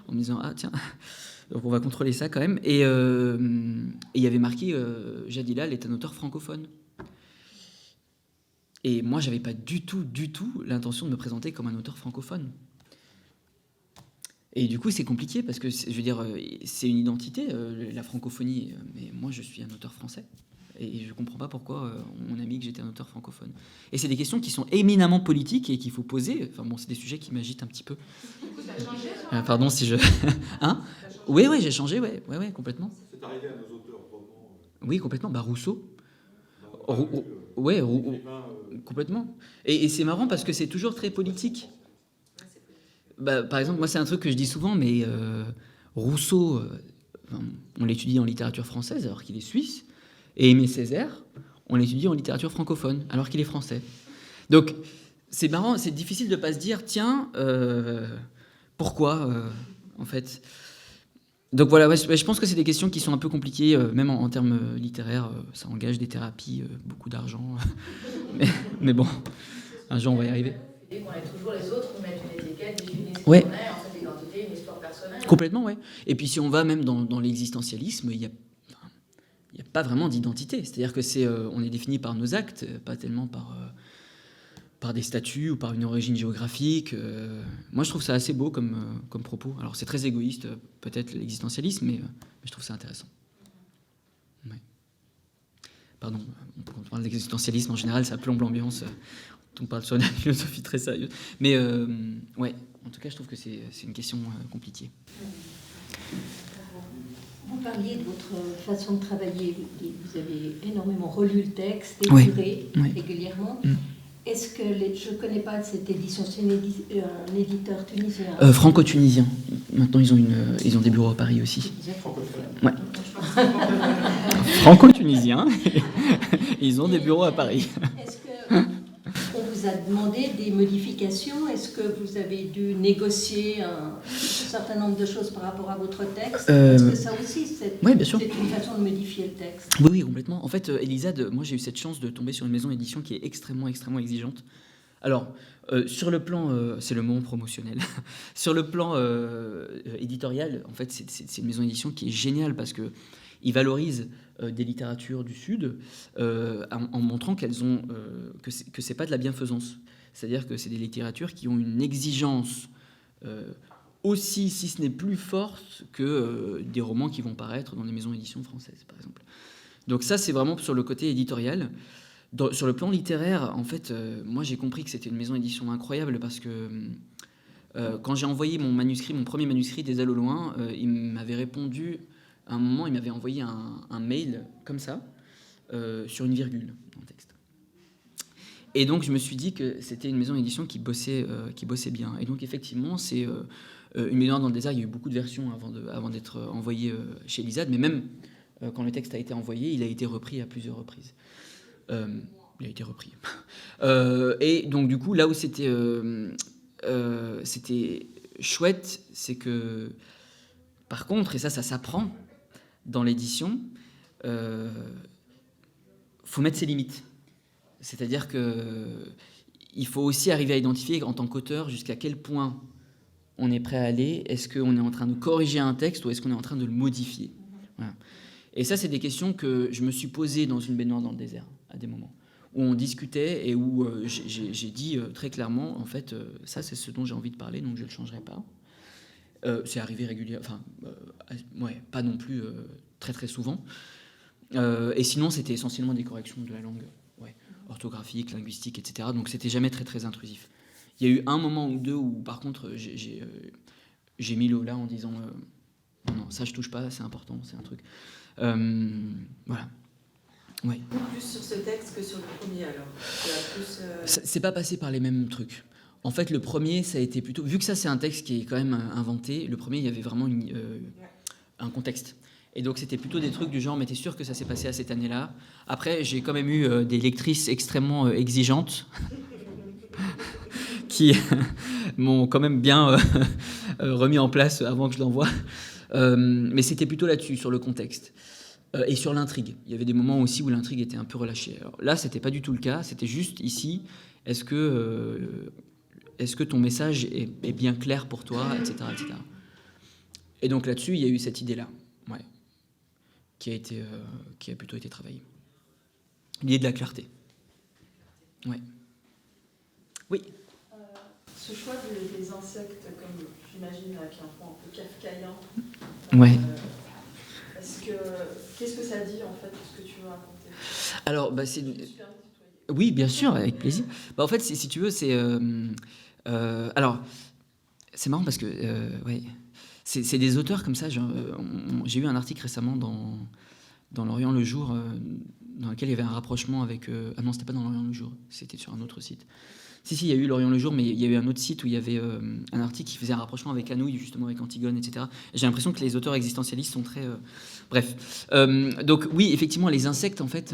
en me disant « Ah, tiens, donc on va contrôler ça quand même ». Et il y avait marqué « Jad Hilal est un auteur francophone ». Et moi, j'avais pas du tout l'intention de me présenter comme un auteur francophone. Et du coup, c'est compliqué, parce que, je veux dire, c'est une identité, la francophonie, mais moi, je suis un auteur français. Et je ne comprends pas pourquoi on a mis que j'étais un auteur francophone. Et c'est des questions qui sont éminemment politiques et qu'il faut poser. Enfin bon, c'est des sujets qui m'agitent un petit peu. Pardon si je... Hein? Oui, j'ai changé, ouais, complètement. C'est arrivé à nos auteurs romans. Oui, complètement. Rousseau. Écrivain, Complètement. Et c'est marrant parce que c'est toujours très politique. Par exemple, moi, c'est un truc que je dis souvent, mais Rousseau, on l'étudie en littérature française alors qu'il est suisse, et Aimé Césaire, on l'étudie en littérature francophone alors qu'il est français. Donc, c'est marrant, c'est difficile de ne pas se dire, tiens, pourquoi, en fait. Donc voilà, je pense que c'est des questions qui sont un peu compliquées, même en termes littéraires, ça engage des thérapies, beaucoup d'argent. mais bon, un jour on va y arriver. Dès qu'on est toujours les autres, on met une étiquette, définit ce qu'on Ouais. est, en fait, l'identité, une histoire personnelle. Complètement, ouais. Et puis si on va même dans l'existentialisme, il n'y a pas vraiment d'identité. C'est-à-dire que on est défini par nos actes, pas tellement par des statuts ou par une origine géographique. Moi, je trouve ça assez beau comme propos. Alors, c'est très égoïste, peut-être, l'existentialisme, mais je trouve ça intéressant. Ouais. Pardon, quand on parle d'existentialisme, en général, ça plombe l'ambiance. On parle sur une philosophie très sérieuse. Mais, ouais, en tout cas, je trouve que c'est une question compliquée. Vous parliez de votre façon de travailler. Vous avez énormément relu le texte, épuré régulièrement. Est-ce que je ne connais pas cette édition, c'est un éditeur tunisien. Franco-tunisien. Maintenant, ils ont des bureaux à Paris aussi. Ouais. Franco-tunisien. Ils ont des bureaux à Paris. Est-ce qu'on vous a demandé des modifications? Est-ce que vous avez dû négocier un certain nombre de choses par rapport à votre texte? Est-ce que ça aussi, oui, bien sûr. c'est une façon de modifier le texte? Oui, complètement. En fait, Elisade, moi j'ai eu cette chance de tomber sur une maison d'édition qui est extrêmement exigeante. Alors, sur le plan, c'est le mot promotionnel, sur le plan éditorial, en fait, c'est une maison d'édition qui est géniale parce qu'ils valorisent des littératures du Sud en montrant qu'elles ont que c'est pas de la bienfaisance. C'est-à-dire que c'est des littératures qui ont une exigence aussi, si ce n'est plus forte que des romans qui vont paraître dans les maisons d'édition françaises, par exemple. Donc ça, c'est vraiment sur le côté éditorial. Sur le plan littéraire, en fait, moi, j'ai compris que c'était une maison d'édition incroyable parce que quand j'ai envoyé mon premier manuscrit, Des ailes au loin, il m'avait répondu, à un moment, il m'avait envoyé un mail comme ça, sur une virgule dans le texte. Et donc, je me suis dit que c'était une maison d'édition qui bossait bien. Et donc, effectivement, c'est Une mémoire dans le désert. Il y a eu beaucoup de versions avant d'être envoyé chez Elisade, mais même quand le texte a été envoyé, il a été repris à plusieurs reprises. Il a été repris. Et donc, du coup, là où c'était chouette, c'est que, par contre, et ça s'apprend dans l'édition, faut mettre ses limites. C'est-à-dire qu'il faut aussi arriver à identifier en tant qu'auteur jusqu'à quel point on est prêt à aller. Est-ce qu'on est en train de corriger un texte ou est-ce qu'on est en train de le modifier? Voilà. Et ça, c'est des questions que je me suis posées dans une baignoire dans le désert, à des moments, où on discutait et où j'ai dit très clairement, en fait, ça, c'est ce dont j'ai envie de parler, donc je ne le changerai pas. C'est arrivé régulièrement, pas non plus très très souvent. Et sinon, c'était essentiellement des corrections de la langue, orthographique, linguistique, etc. Donc, c'était jamais très très intrusif. Il y a eu un moment ou deux où, par contre, j'ai mis le haut là en disant non, ça je touche pas, c'est important, c'est un truc. Voilà. Ouais. Plus sur ce texte que sur le premier, alors. C'est pas passé par les mêmes trucs. En fait, le premier, ça a été plutôt... Vu que ça, c'est un texte qui est quand même inventé, le premier, il y avait vraiment un contexte. Et donc, c'était plutôt des trucs du genre, mais t'es sûr que ça s'est passé à cette année-là? Après, j'ai quand même eu des lectrices extrêmement exigeantes qui m'ont quand même bien remis en place avant que je l'envoie. Mais c'était plutôt là-dessus, sur le contexte. Et sur l'intrigue. Il y avait des moments aussi où l'intrigue était un peu relâchée. Alors là, c'était pas du tout le cas. C'était juste ici, est-ce que ton message est bien clair pour toi, etc., etc. Et donc là-dessus, il y a eu cette idée-là, qui a plutôt été travaillée. L'idée de la clarté. Ouais. Oui. Ce choix des insectes, comme j'imagine, qui est un point un peu kafkaïen. Ouais. Qu'est-ce que ça dit en fait, ce que tu veux raconter? Alors, oui, bien sûr, avec plaisir. En fait, si tu veux, alors, C'est marrant parce que ouais, c'est des auteurs comme ça. J'ai eu un article récemment dans l'Orient le Jour dans lequel il y avait un rapprochement avec... ah non, c'était pas dans l'Orient le Jour, c'était sur un autre site. Si, il y a eu l'Orient le Jour, mais il y a eu un autre site où il y avait un article qui faisait un rapprochement avec Anouilh, justement avec Antigone, etc. Et j'ai l'impression que les auteurs existentialistes sont très... Bref. Donc oui, effectivement, les insectes, en fait...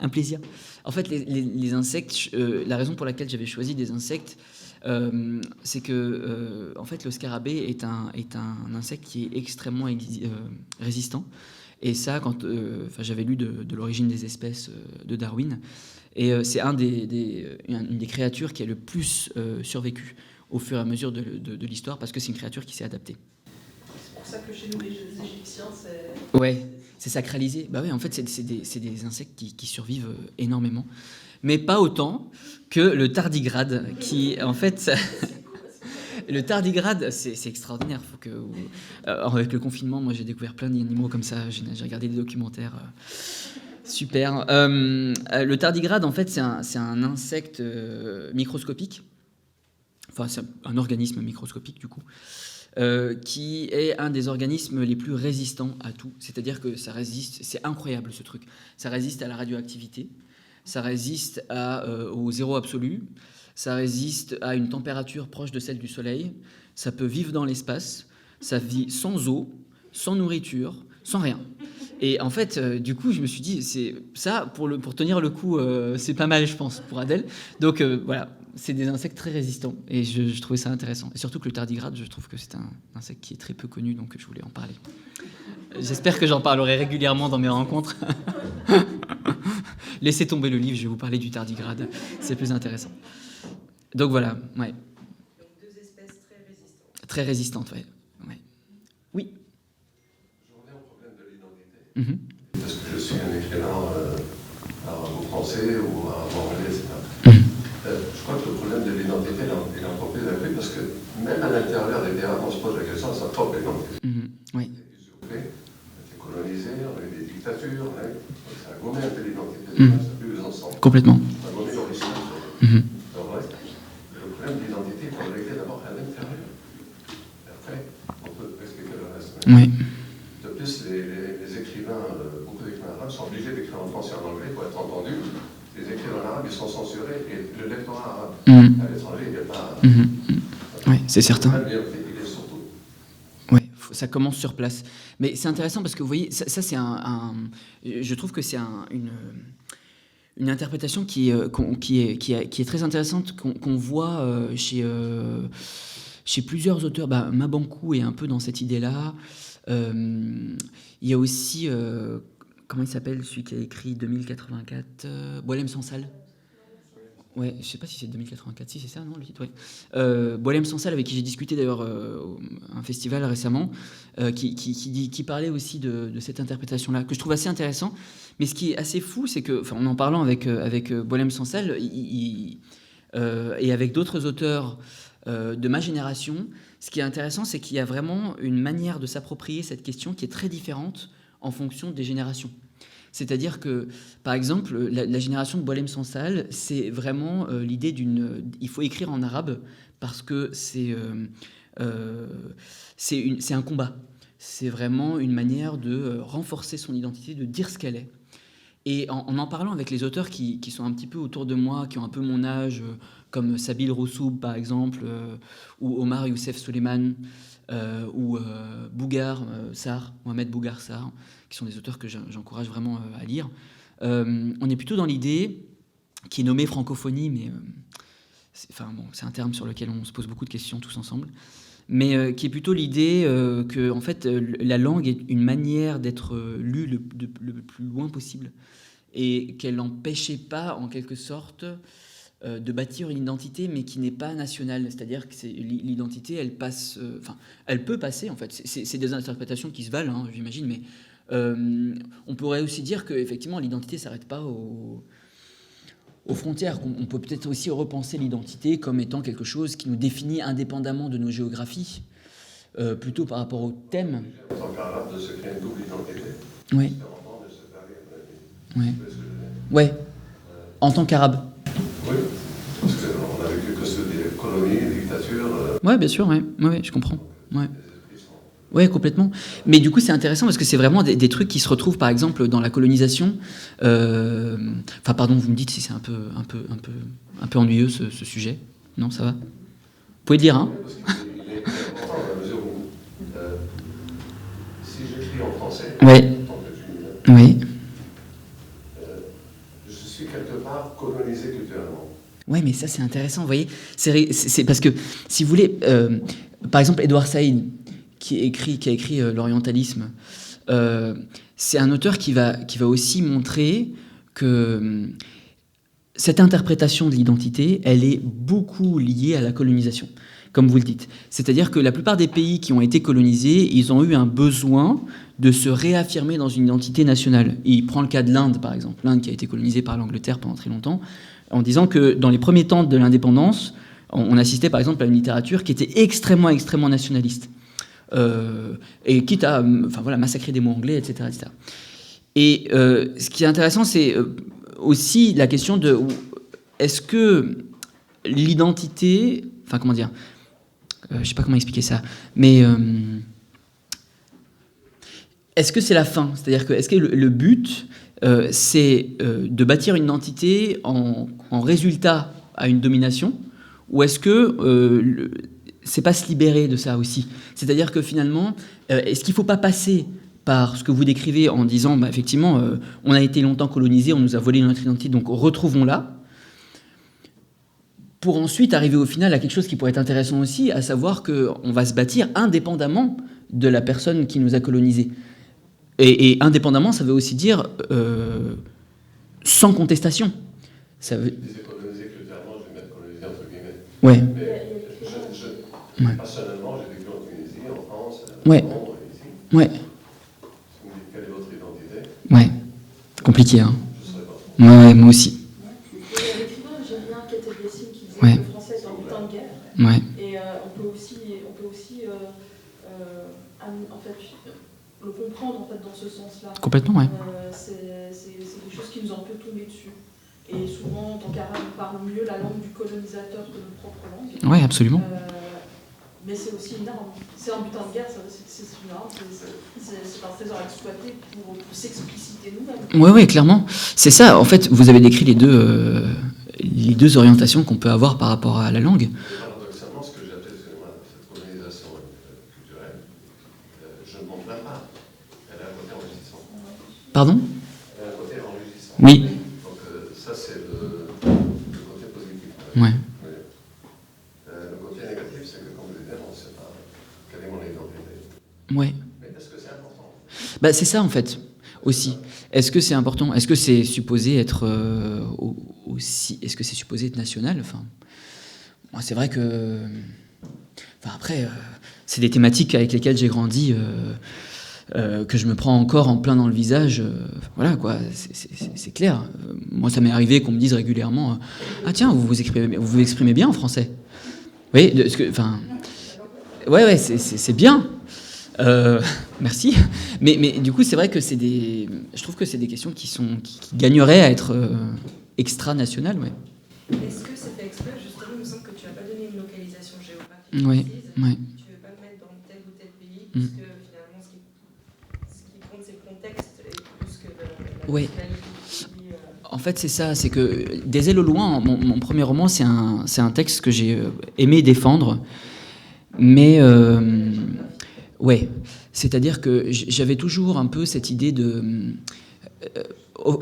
un plaisir. En fait, les insectes, la raison pour laquelle j'avais choisi des insectes, c'est que en fait, le scarabée est un insecte qui est extrêmement résistant. Et ça, quand j'avais lu de l'origine des espèces de Darwin, et c'est une des créatures qui a le plus survécu au fur et à mesure de l'histoire, parce que c'est une créature qui s'est adaptée. C'est pour ça que chez nous, les Égyptiens, c'est... Ouais, c'est sacralisé. Bah oui, en fait, c'est des insectes qui survivent énormément, mais pas autant que le tardigrade, qui, en fait... Le tardigrade, c'est extraordinaire. Faut que, avec le confinement, moi, j'ai découvert plein d'animaux comme ça. J'ai regardé des documentaires super. Le tardigrade, en fait, c'est un insecte microscopique. Enfin, c'est un organisme microscopique, du coup, qui est un des organismes les plus résistants à tout. C'est-à-dire que ça résiste... C'est incroyable, ce truc. Ça résiste à la radioactivité. Ça résiste au zéro absolu. Ça résiste à une température proche de celle du Soleil. Ça peut vivre dans l'espace. Ça vit sans eau, sans nourriture, sans rien. Et en fait, du coup, je me suis dit, c'est ça, pour tenir le coup, c'est pas mal, je pense, pour Adèle. Donc voilà, c'est des insectes très résistants. Et je trouvais ça intéressant. Et surtout que le tardigrade, je trouve que c'est un insecte qui est très peu connu, donc je voulais en parler. J'espère que j'en parlerai régulièrement dans mes rencontres. Laissez tomber le livre, je vais vous parler du tardigrade. C'est plus intéressant. Donc voilà, ouais. Donc 2 espèces très résistantes. Très résistantes, ouais. Oui. Je reviens au problème de l'identité. Parce que je suis un écrivain arabo-français ou arabo-anglais, etc. Je crois que le problème de l'identité est encore plus accru parce que même à l'intérieur des terrains, on se pose la question de sa propre identité. Oui. On a été colonisé, on a eu des dictatures, ça a gommé un peu l'identité, ça a plus ensemble. Complètement. Ça a gommé l'origine. Le problème d'identité, il faut le régler d'abord à l'intérieur. Et après, on peut expliquer le reste. Oui. De plus, les écrivains, beaucoup d'écrivains arabes sont obligés d'écrire en français et en anglais pour être entendus. Les écrivains en arabe, ils sont censurés et le lectorat arabe à l'étranger, il n'y a pas... Oui, c'est certain. Il est surtout... Oui, ça commence sur place. Mais c'est intéressant parce que vous voyez, ça c'est je trouve que c'est une interprétation qui est très intéressante, qu'on voit chez plusieurs auteurs. Mabankou est un peu dans cette idée-là. Il y a aussi, comment il s'appelle, celui qui a écrit 2084, Boualem Sansal. Ouais, je ne sais pas si c'est 2084, si c'est ça, non, le titre, ouais. Boualem Sansal, avec qui j'ai discuté d'ailleurs à un festival récemment, qui parlait aussi de cette interprétation-là, que je trouve assez intéressant. Mais ce qui est assez fou, c'est que, en en parlant avec Boualem Sansal et avec d'autres auteurs de ma génération, ce qui est intéressant, c'est qu'il y a vraiment une manière de s'approprier cette question qui est très différente en fonction des générations. C'est-à-dire que, par exemple, la génération de Boualem Sansal, c'est vraiment l'idée il faut écrire en arabe parce que c'est un combat. C'est vraiment une manière de renforcer son identité, de dire ce qu'elle est. Et en parlant avec les auteurs qui sont un petit peu autour de moi, qui ont un peu mon âge, comme Sabil Roussoub, par exemple, ou Omar Youssef Souleiman, ou Bougar Sarr, Mohamed Bougar Sarr, qui sont des auteurs que j'encourage vraiment à lire. On est plutôt dans l'idée qui est nommée francophonie, mais c'est un terme sur lequel on se pose beaucoup de questions tous ensemble, mais qui est plutôt l'idée que en fait, la langue est une manière d'être lue le plus loin possible, et qu'elle n'empêchait pas, en quelque sorte, de bâtir une identité, mais qui n'est pas nationale. C'est-à-dire que l'identité, elle passe... elle peut passer, en fait. C'est des interprétations qui se valent, hein, j'imagine, mais on pourrait aussi dire qu'effectivement, l'identité ne s'arrête pas aux frontières. On peut peut-être aussi repenser l'identité comme étant quelque chose qui nous définit indépendamment de nos géographies, plutôt par rapport au thème. En tant qu'arabe, de se créer une double identité. Oui. Ouais. En tant qu'arabe. Oui, parce qu'on a vécu que sous des colonies, des dictatures. Ouais, bien sûr, ouais, je comprends. Ouais, complètement. Mais du coup, c'est intéressant parce que c'est vraiment des trucs qui se retrouvent, par exemple, dans la colonisation. Enfin, pardon, vous me dites si c'est un peu ennuyeux ce sujet. Non, ça va. Vous pouvez le dire, hein. Il est important dans la mesure où, si j'écris en français, ouais. en tant que oui. Je suis quelque part colonisé culturellement. Ouais, mais ça, c'est intéressant, vous voyez. C'est parce que, si vous voulez, par exemple, Edward Said, qui a écrit l'orientalisme, c'est un auteur qui va aussi montrer que cette interprétation de l'identité, elle est beaucoup liée à la colonisation, comme vous le dites. C'est-à-dire que la plupart des pays qui ont été colonisés, ils ont eu un besoin de se réaffirmer dans une identité nationale. Et il prend le cas de l'Inde, par exemple. L'Inde qui a été colonisée par l'Angleterre pendant très longtemps, en disant que dans les premiers temps de l'indépendance, on assistait par exemple à une littérature qui était extrêmement nationaliste. Et quitte à massacrer des mots anglais, etc. etc. Et ce qui est intéressant, c'est aussi la question de est-ce que l'identité, enfin comment dire, je sais pas comment expliquer ça, mais est-ce que c'est la fin? C'est-à-dire que est-ce que le but c'est de bâtir une identité en résultat à une domination, ou est-ce que c'est pas se libérer de ça aussi? C'est-à-dire que finalement, est-ce qu'il ne faut pas passer par ce que vous décrivez en disant, effectivement, on a été longtemps colonisé, on nous a volé notre identité, donc retrouvons-la, pour ensuite arriver au final à quelque chose qui pourrait être intéressant aussi, à savoir qu'on va se bâtir indépendamment de la personne qui nous a colonisés. Et indépendamment, ça veut aussi dire sans contestation. Ça veut... Colonisé culturellement, je vais mettre colonisé entre guillemets. Ouais. Mais personnellement, j'ai vécu en Tunisie, en France, ouais. en Londres, ici. Ouais. Si vous me dites quelle est votre identité? Ouais. Compliqué, hein. Je ne saurais pas. Ouais, moi aussi. L'écrivain, j'aime bien Kate Blessing qui disait ouais. que le français est un butin de guerre. Ouais. Et on peut aussi en fait, le comprendre en fait, dans ce sens-là. Complètement, ouais. C'est quelque chose qui nous en peut tomber dessus. Et souvent, en tant qu'arabe, on parle mieux la langue du colonisateur que notre propre langue. Oui, absolument. Mais c'est aussi une arme. C'est un butin de guerre, c'est une arme, c'est un trésor exploité pour s'expliciter nous-mêmes. Oui, clairement. C'est ça, en fait, vous avez décrit les deux orientations qu'on peut avoir par rapport à la langue. Paradoxalement, ce que j'appelle cette colonisation culturelle, je ne m'en plains pas. Elle a un côté enrichissant. Pardon? Elle a un côté enrichissant. Oui. Donc ça, c'est le côté positif. Ouais. Le côté négatif, c'est que, comme je disais, on ne sait pas quelle est mon identité. Ouais. Mais est-ce que c'est important? C'est ça, en fait, aussi. Est-ce que c'est important? Est-ce que c'est supposé être aussi... Est-ce que c'est supposé être national? Enfin, moi, c'est vrai que... Enfin, après, c'est des thématiques avec lesquelles j'ai grandi... que je me prends encore en plein dans le visage, voilà quoi, c'est clair. Moi, ça m'est arrivé qu'on me dise régulièrement ah tiens, vous vous exprimez bien en français. Oui, enfin, ouais, c'est bien. Merci. Mais du coup, c'est vrai que je trouve que c'est des questions qui gagneraient à être extra-nationales, ouais. Est-ce que c'est fait exprès? Justement, il me semble que tu n'as pas donné une localisation géographique précise. Ouais. Tu ne veux pas le mettre dans tel ou tel pays, puisque finalement, ce qui compte, c'est le contexte et plus que la ouais. nationalité. En fait, c'est ça, c'est que Des ailes au loin, mon premier roman, c'est un texte que j'ai aimé défendre, mais ouais, c'est-à-dire que j'avais toujours un peu cette idée de...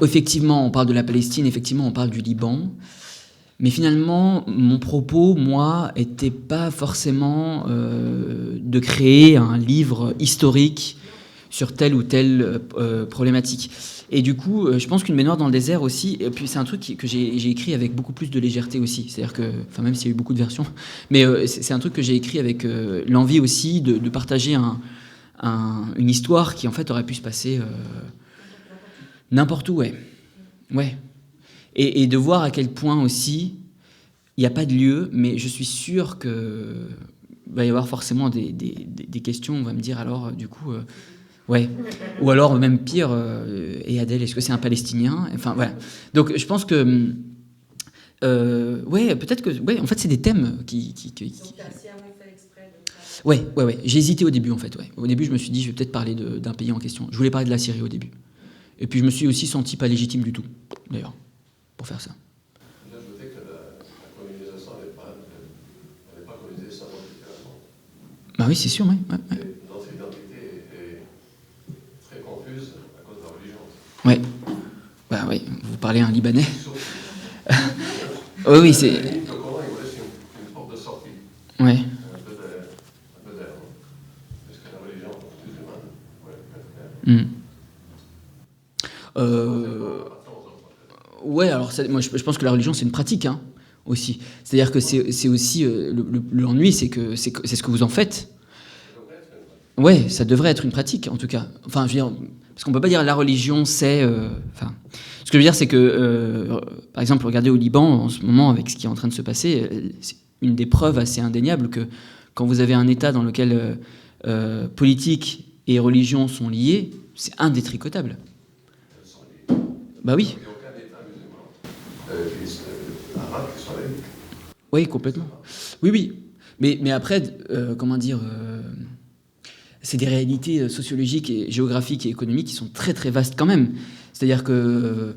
effectivement, on parle de la Palestine, effectivement, on parle du Liban, mais finalement, mon propos, moi, était pas forcément de créer un livre historique sur telle ou telle problématique. Et du coup, je pense qu'Une baignoire dans le désert aussi, et puis c'est un truc que j'ai écrit avec beaucoup plus de légèreté aussi, c'est-à-dire que, enfin même s'il y a eu beaucoup de versions, mais c'est un truc que j'ai écrit avec l'envie aussi de partager une histoire qui en fait aurait pu se passer n'importe où, ouais. Et de voir à quel point aussi, il n'y a pas de lieu, mais je suis sûr qu'il va y avoir forcément des questions, on va me dire alors du coup... ouais, ou alors même pire, et Adèle, est-ce que c'est un Palestinien? Enfin, voilà. Donc je pense que, ouais, peut-être que, ouais, en fait, c'est des thèmes qui... Donc, si à moi, il fallait que Ouais. J'ai hésité au début, en fait. Ouais. Au début, je me suis dit, je vais peut-être parler d'un pays en question. Je voulais parler de la Syrie au début. Et puis, je me suis aussi senti pas légitime du tout, d'ailleurs, pour faire ça. Là, je veux dire que la colonisation n'avait pas colonisé seulement littéralement. Bah oui, c'est sûr, oui. Ouais. Notre identité est très confuse à cause de la religion. Ouais. Bah oui, vous parlez un Libanais. Oui, c'est... Le Coran, il vous laisse une porte de sortie. Ouais. Un peu d'air. Parce que la religion musulmane, Ouais, alors moi je pense que la religion c'est une pratique aussi. C'est-à-dire que c'est aussi l'ennui, c'est ce que vous en faites. Ouais, ça devrait être une pratique en tout cas. Enfin, je veux dire, parce qu'on peut pas dire la religion c'est. Ce que je veux dire c'est que par exemple, regardez au Liban en ce moment avec ce qui est en train de se passer, c'est une des preuves assez indéniables que quand vous avez un État dans lequel politique et religion sont liées, c'est indétricotable. Bah oui. il n'y a aucun État musulman arabe qui soit laïque. Oui, complètement. Oui. Mais après, comment dire, c'est des réalités sociologiques et géographiques et économiques qui sont très très vastes quand même. C'est-à-dire que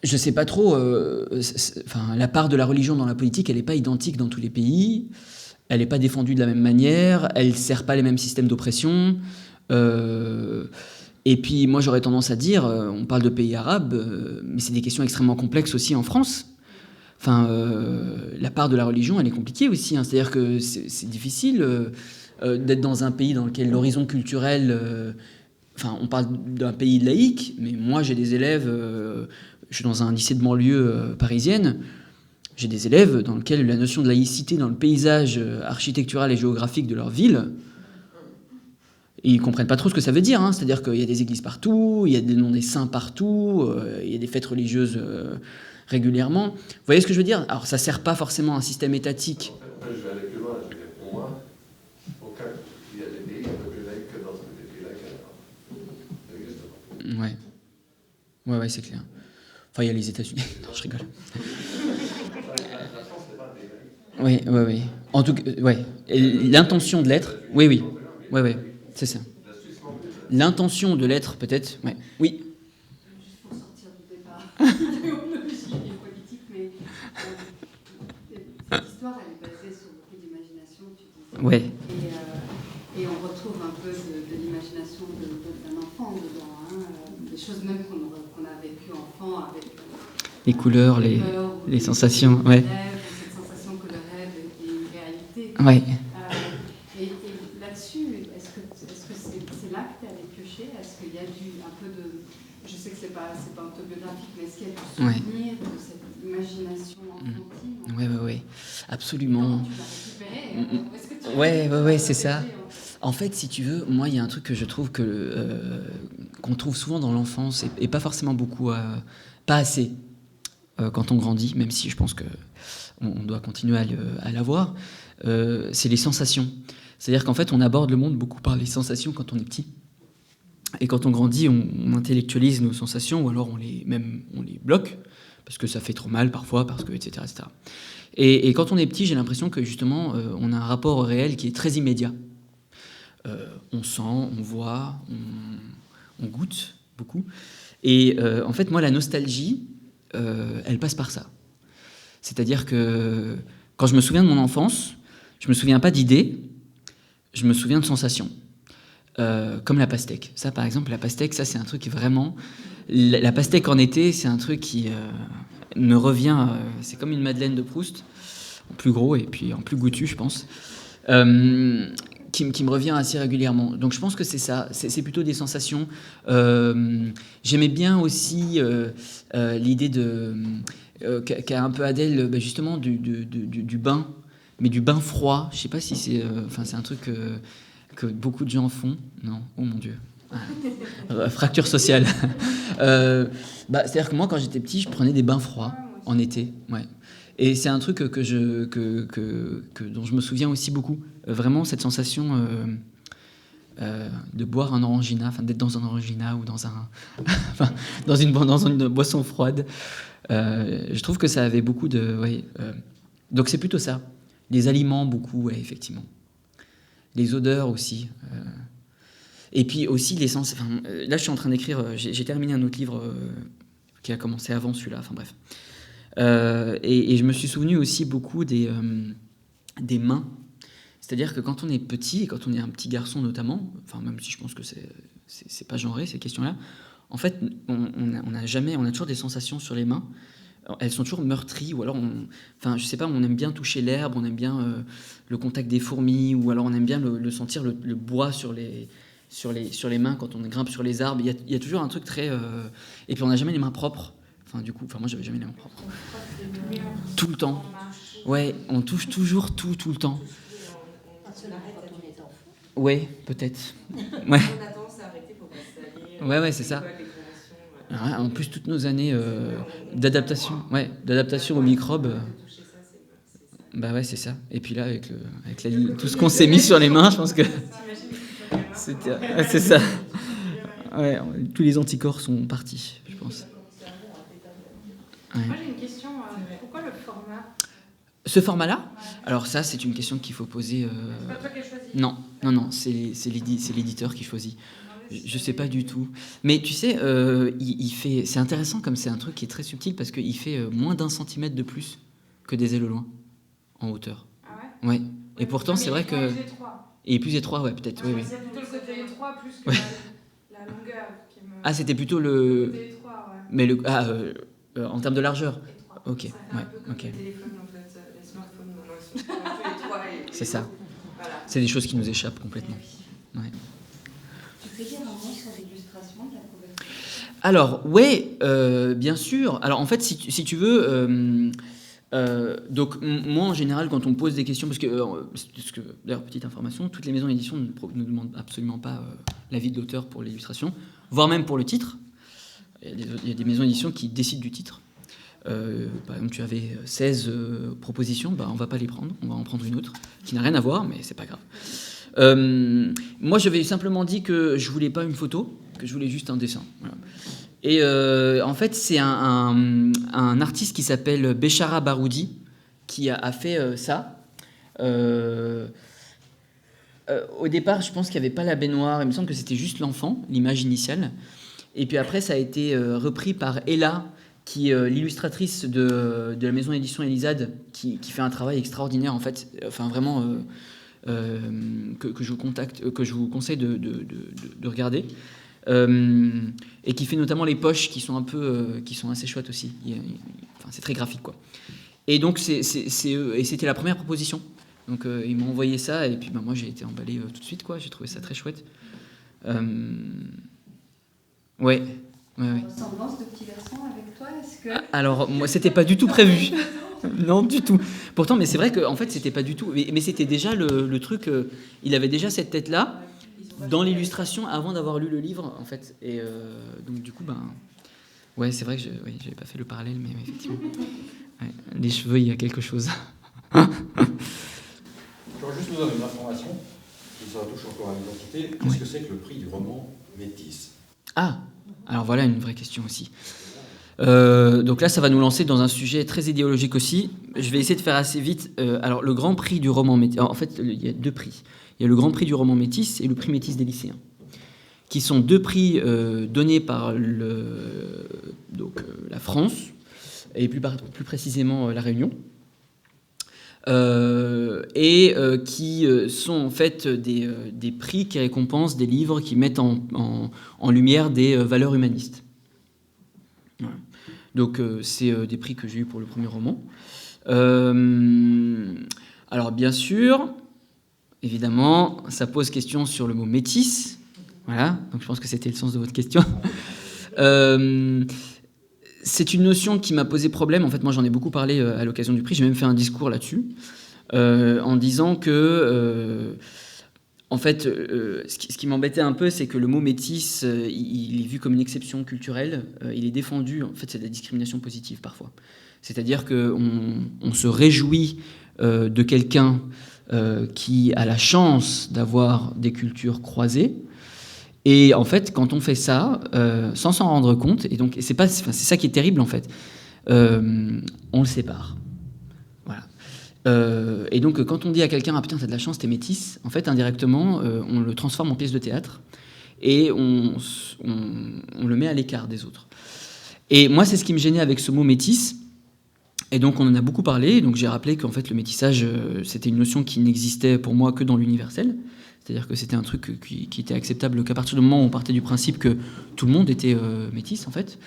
je sais pas trop. La part de la religion dans la politique, elle n'est pas identique dans tous les pays. Elle n'est pas défendue de la même manière. Elle ne sert pas les mêmes systèmes d'oppression. Et puis moi j'aurais tendance à dire, on parle de pays arabes, mais c'est des questions extrêmement complexes aussi en France. Enfin, la part de la religion, elle est compliquée aussi. C'est-à-dire que c'est difficile d'être dans un pays dans lequel l'horizon culturel... on parle d'un pays laïque, mais moi j'ai des élèves... je suis dans un lycée de banlieue parisienne. J'ai des élèves dans lesquels la notion de laïcité dans le paysage architectural et géographique de leur ville... Ils ne comprennent pas trop ce que ça veut dire. C'est-à-dire qu'il y a des églises partout, il y a des noms des saints partout, il y a des fêtes religieuses régulièrement. Vous voyez ce que je veux dire? Alors ça ne sert pas forcément à un système étatique. En fait, je vais aller plus loin. Je veux dire, pour moi, il y a des pays un peu plus laïcs que dans des pays laïcs en Europe. Ça n'existe pas. Ouais, c'est clair. Enfin, il y a les États-Unis. Non, je rigole. La France n'est pas un pays laïque. Oui. En tout cas, ouais. Et l'intention de l'être, oui. Ouais. C'est ça. L'intention de l'être, peut-être, ouais. Oui. Juste pour sortir du débat théologie et politique, mais cette histoire, elle est basée sur beaucoup d'imagination, tu disais. Ouais. Et on retrouve un peu de l'imagination d'un enfant dedans, des choses même qu'on a vécues enfant avec les couleurs, les sensations, ouais. Cette sensation que le rêve est une réalité. Ouais. Et là-dessus, est-ce que c'est là que tu allais piocher? Est-ce qu'il y a un peu de... Je sais que c'est pas autobiographique, mais est-ce qu'il y a du souvenir de cette imagination enfantine? Oui. Absolument. Comment tu l'as récupérée? Est-ce que tu Ouais, c'est ça. En fait, si tu veux, moi, il y a un truc que je trouve qu'on trouve souvent dans l'enfance, et pas forcément beaucoup, pas assez, quand on grandit, même si je pense qu'on doit continuer à l'avoir, c'est les sensations. C'est-à-dire qu'en fait, on aborde le monde beaucoup par les sensations quand on est petit. Et quand on grandit, on intellectualise nos sensations, ou alors on les bloque, parce que ça fait trop mal parfois, parce que, etc. Et quand on est petit, j'ai l'impression que justement, on a un rapport au réel qui est très immédiat. On sent, on voit, on goûte beaucoup. Et en fait, moi, la nostalgie, elle passe par ça. C'est-à-dire que quand je me souviens de mon enfance, je me souviens pas d'idées, je me souviens de sensations. Comme la pastèque. Ça, par exemple, la pastèque, ça, c'est un truc qui vraiment... La pastèque en été, c'est un truc qui me revient... c'est comme une Madeleine de Proust, en plus gros et puis en plus goûtu, je pense, qui me revient assez régulièrement. Donc, je pense que c'est ça. C'est plutôt des sensations. J'aimais bien aussi l'idée qu'a un peu Adèle, justement, du bain, mais du bain froid. Je sais pas si c'est... c'est un truc... que beaucoup de gens font. Non, oh mon Dieu. Fracture sociale. C'est-à-dire que moi, quand j'étais petit, je prenais des bains froids en été. Ouais. Et c'est un truc dont je me souviens aussi beaucoup. Vraiment, cette sensation de boire un orangina, d'être dans un orangina ou dans dans une boisson froide. Je trouve que ça avait beaucoup de... Donc c'est plutôt ça. Les aliments, beaucoup, ouais, effectivement. Les odeurs aussi. Et puis aussi l'essence. Enfin, là, je suis en train d'écrire. J'ai terminé un autre livre qui a commencé avant celui-là. Enfin bref. Et je me suis souvenu aussi beaucoup des mains. C'est-à-dire que quand on est petit, et quand on est un petit garçon notamment, enfin même si je pense que c'est pas genré ces questions-là, en fait, on a toujours des sensations sur les mains. Elles sont toujours meurtries, ou alors, enfin, je sais pas, on aime bien toucher l'herbe, on aime bien le contact des fourmis, ou alors on aime bien le sentir, le bois sur les mains quand on grimpe sur les arbres. Il y a toujours un truc très... Et puis on n'a jamais les mains propres. Enfin, moi, j'avais jamais les mains propres. Tout le temps. Ouais, on touche toujours tout le temps. Ouais, peut-être. Ouais. On a tendance à arrêter pour s'installer. Ouais, c'est ça. Ouais, en plus, toutes nos années d'adaptation aux microbes. Bah ouais, c'est ça. Et puis là, avec tout ce qu'on s'est mis sur les mains, je pense que c'est ça. Ouais, tous les anticorps sont partis, je pense. Ouais. Moi j'ai une question, pourquoi le format ? Ce format-là ? Alors ça, c'est une question qu'il faut poser... C'est pas toi qui as choisi ? Non, c'est l'éditeur qui choisit. Je sais pas du tout. Mais tu sais, il fait... C'est intéressant comme c'est un truc qui est très subtil parce qu'il fait moins d'1 centimètre de plus que des ailes loin en hauteur. Ah ouais ? Ouais. Et pourtant, c'est vrai que... Il est plus étroit, ouais, peut-être. Oui. C'est plutôt le côté étroit plus que la longueur qui me... Ah, c'était plutôt le... côté étroit, ouais. Mais en termes de largeur. Étroit. Ok, Ça fait un peu comme les téléphones, en fait. Les smartphones, maintenant, ils sont plus étroits. C'est ça. Voilà. C'est des choses qui nous échappent complètement. Ouais. Tu peux dire un mot sur l'illustration de la couverture ? Alors, ouais, bien sûr. Alors, en fait, si tu veux... donc, moi, en général, quand on me pose des questions... Parce que d'ailleurs, petite information, toutes les maisons d'édition ne demandent absolument pas l'avis de l'auteur pour l'illustration, voire même pour le titre. Il y a des maisons d'édition qui décident du titre. Par exemple, tu avais 16 propositions, on va pas les prendre, on va en prendre une autre, qui n'a rien à voir, mais c'est pas grave. Moi, j'avais simplement dit que je voulais pas une photo, que je voulais juste un dessin. Voilà. Et en fait, c'est un artiste qui s'appelle Béchara Baroudi qui a fait ça. Au départ, je pense qu'il n'y avait pas la baignoire, il me semble que c'était juste l'enfant, l'image initiale. Et puis après, ça a été repris par Ella, qui est l'illustratrice de la maison d'édition Elisade, qui fait un travail extraordinaire, en fait. Enfin, vraiment, que je vous conseille de regarder. Et qui fait notamment les poches, qui sont assez chouettes aussi. C'est très graphique, quoi. Et donc, et c'était la première proposition. Donc, ils m'ont envoyé ça, et puis moi, j'ai été emballé tout de suite, quoi. J'ai trouvé ça très chouette. Ouais. Ressemblance de petit garçon avec toi, est-ce que... Alors, moi, c'était pas du tout prévu. Non, du tout. Pourtant, mais c'est vrai qu'en fait, c'était pas du tout. Mais c'était déjà le truc... il avait déjà cette tête-là dans l'illustration avant d'avoir lu le livre, en fait. Et donc, du coup, ouais, c'est vrai que j'avais pas fait le parallèle, mais effectivement. Ouais, les cheveux, il y a quelque chose. Je voudrais juste vous donner une information, qui ça touche encore à l'identité. Qu'est-ce que c'est que le prix du roman Métis ? Ah, alors voilà une vraie question aussi. Donc là, ça va nous lancer dans un sujet très idéologique aussi. Je vais essayer de faire assez vite. Alors, le Grand Prix du roman métis... En fait, il y a 2 prix. Il y a le Grand Prix du roman métis et le prix métis des lycéens, qui sont 2 prix donnés par la France, et plus précisément la Réunion, et qui sont en fait des prix qui récompensent des livres qui mettent en lumière des valeurs humanistes. Voilà. Donc c'est des prix que j'ai eu pour le premier roman. Alors bien sûr, évidemment, ça pose question sur le mot métis. Voilà, donc je pense que c'était le sens de votre question. C'est une notion qui m'a posé problème. En fait, moi, j'en ai beaucoup parlé à l'occasion du prix. J'ai même fait un discours là-dessus, en disant que, en fait, ce qui m'embêtait un peu, c'est que le mot métis, il est vu comme une exception culturelle. Il est défendu. En fait, c'est de la discrimination positive parfois. C'est-à-dire qu'on se réjouit de quelqu'un qui a la chance d'avoir des cultures croisées. Et en fait, quand on fait ça, sans s'en rendre compte, et donc c'est ça qui est terrible en fait, on le sépare. Voilà. Et donc, quand on dit à quelqu'un « Ah putain, t'as de la chance, t'es métisse », en fait, indirectement, on le transforme en pièce de théâtre et on le met à l'écart des autres. Et moi, c'est ce qui me gênait avec ce mot « métisse ». Et donc, on en a beaucoup parlé. Donc, j'ai rappelé qu'en fait, le métissage, c'était une notion qui n'existait pour moi que dans l'universel. C'est-à-dire que c'était un truc qui était acceptable qu'à partir du moment où on partait du principe que tout le monde était métisse, en fait.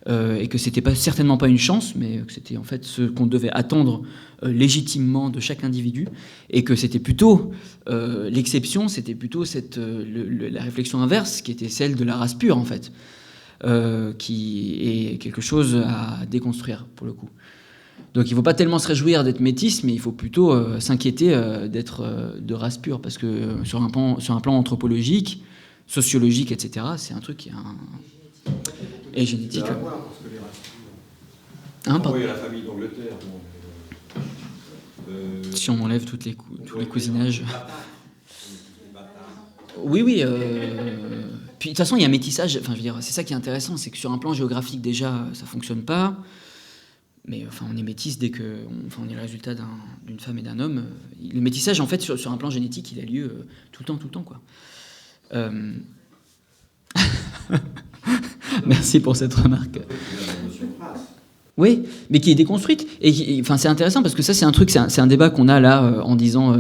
Et que c'était certainement pas une chance, mais que c'était en fait ce qu'on devait attendre légitimement de chaque individu, et que c'était plutôt l'exception, c'était plutôt la réflexion inverse, qui était celle de la race pure, en fait, qui est quelque chose à déconstruire, pour le coup. Donc il ne faut pas tellement se réjouir d'être métisse, mais il faut plutôt s'inquiéter d'être de race pure, parce que sur un plan anthropologique, sociologique, etc., c'est un truc qui est et génétique. Ça a à voir, parce que les races pures. Hein, pardon. La famille d'Angleterre. Si on enlève tous les cousinages. Oui. Puis de toute façon, il y a un métissage. Enfin, je veux dire, c'est ça qui est intéressant, c'est que sur un plan géographique déjà, ça fonctionne pas. Mais enfin, on est métisse dès que, on est le résultat d'une femme et d'un homme. Le métissage, en fait, sur un plan génétique, il a lieu tout le temps, quoi. Merci pour cette remarque. Oui, mais qui est déconstruite. Et enfin, c'est intéressant parce que ça, c'est un truc, c'est un débat qu'on a là en disant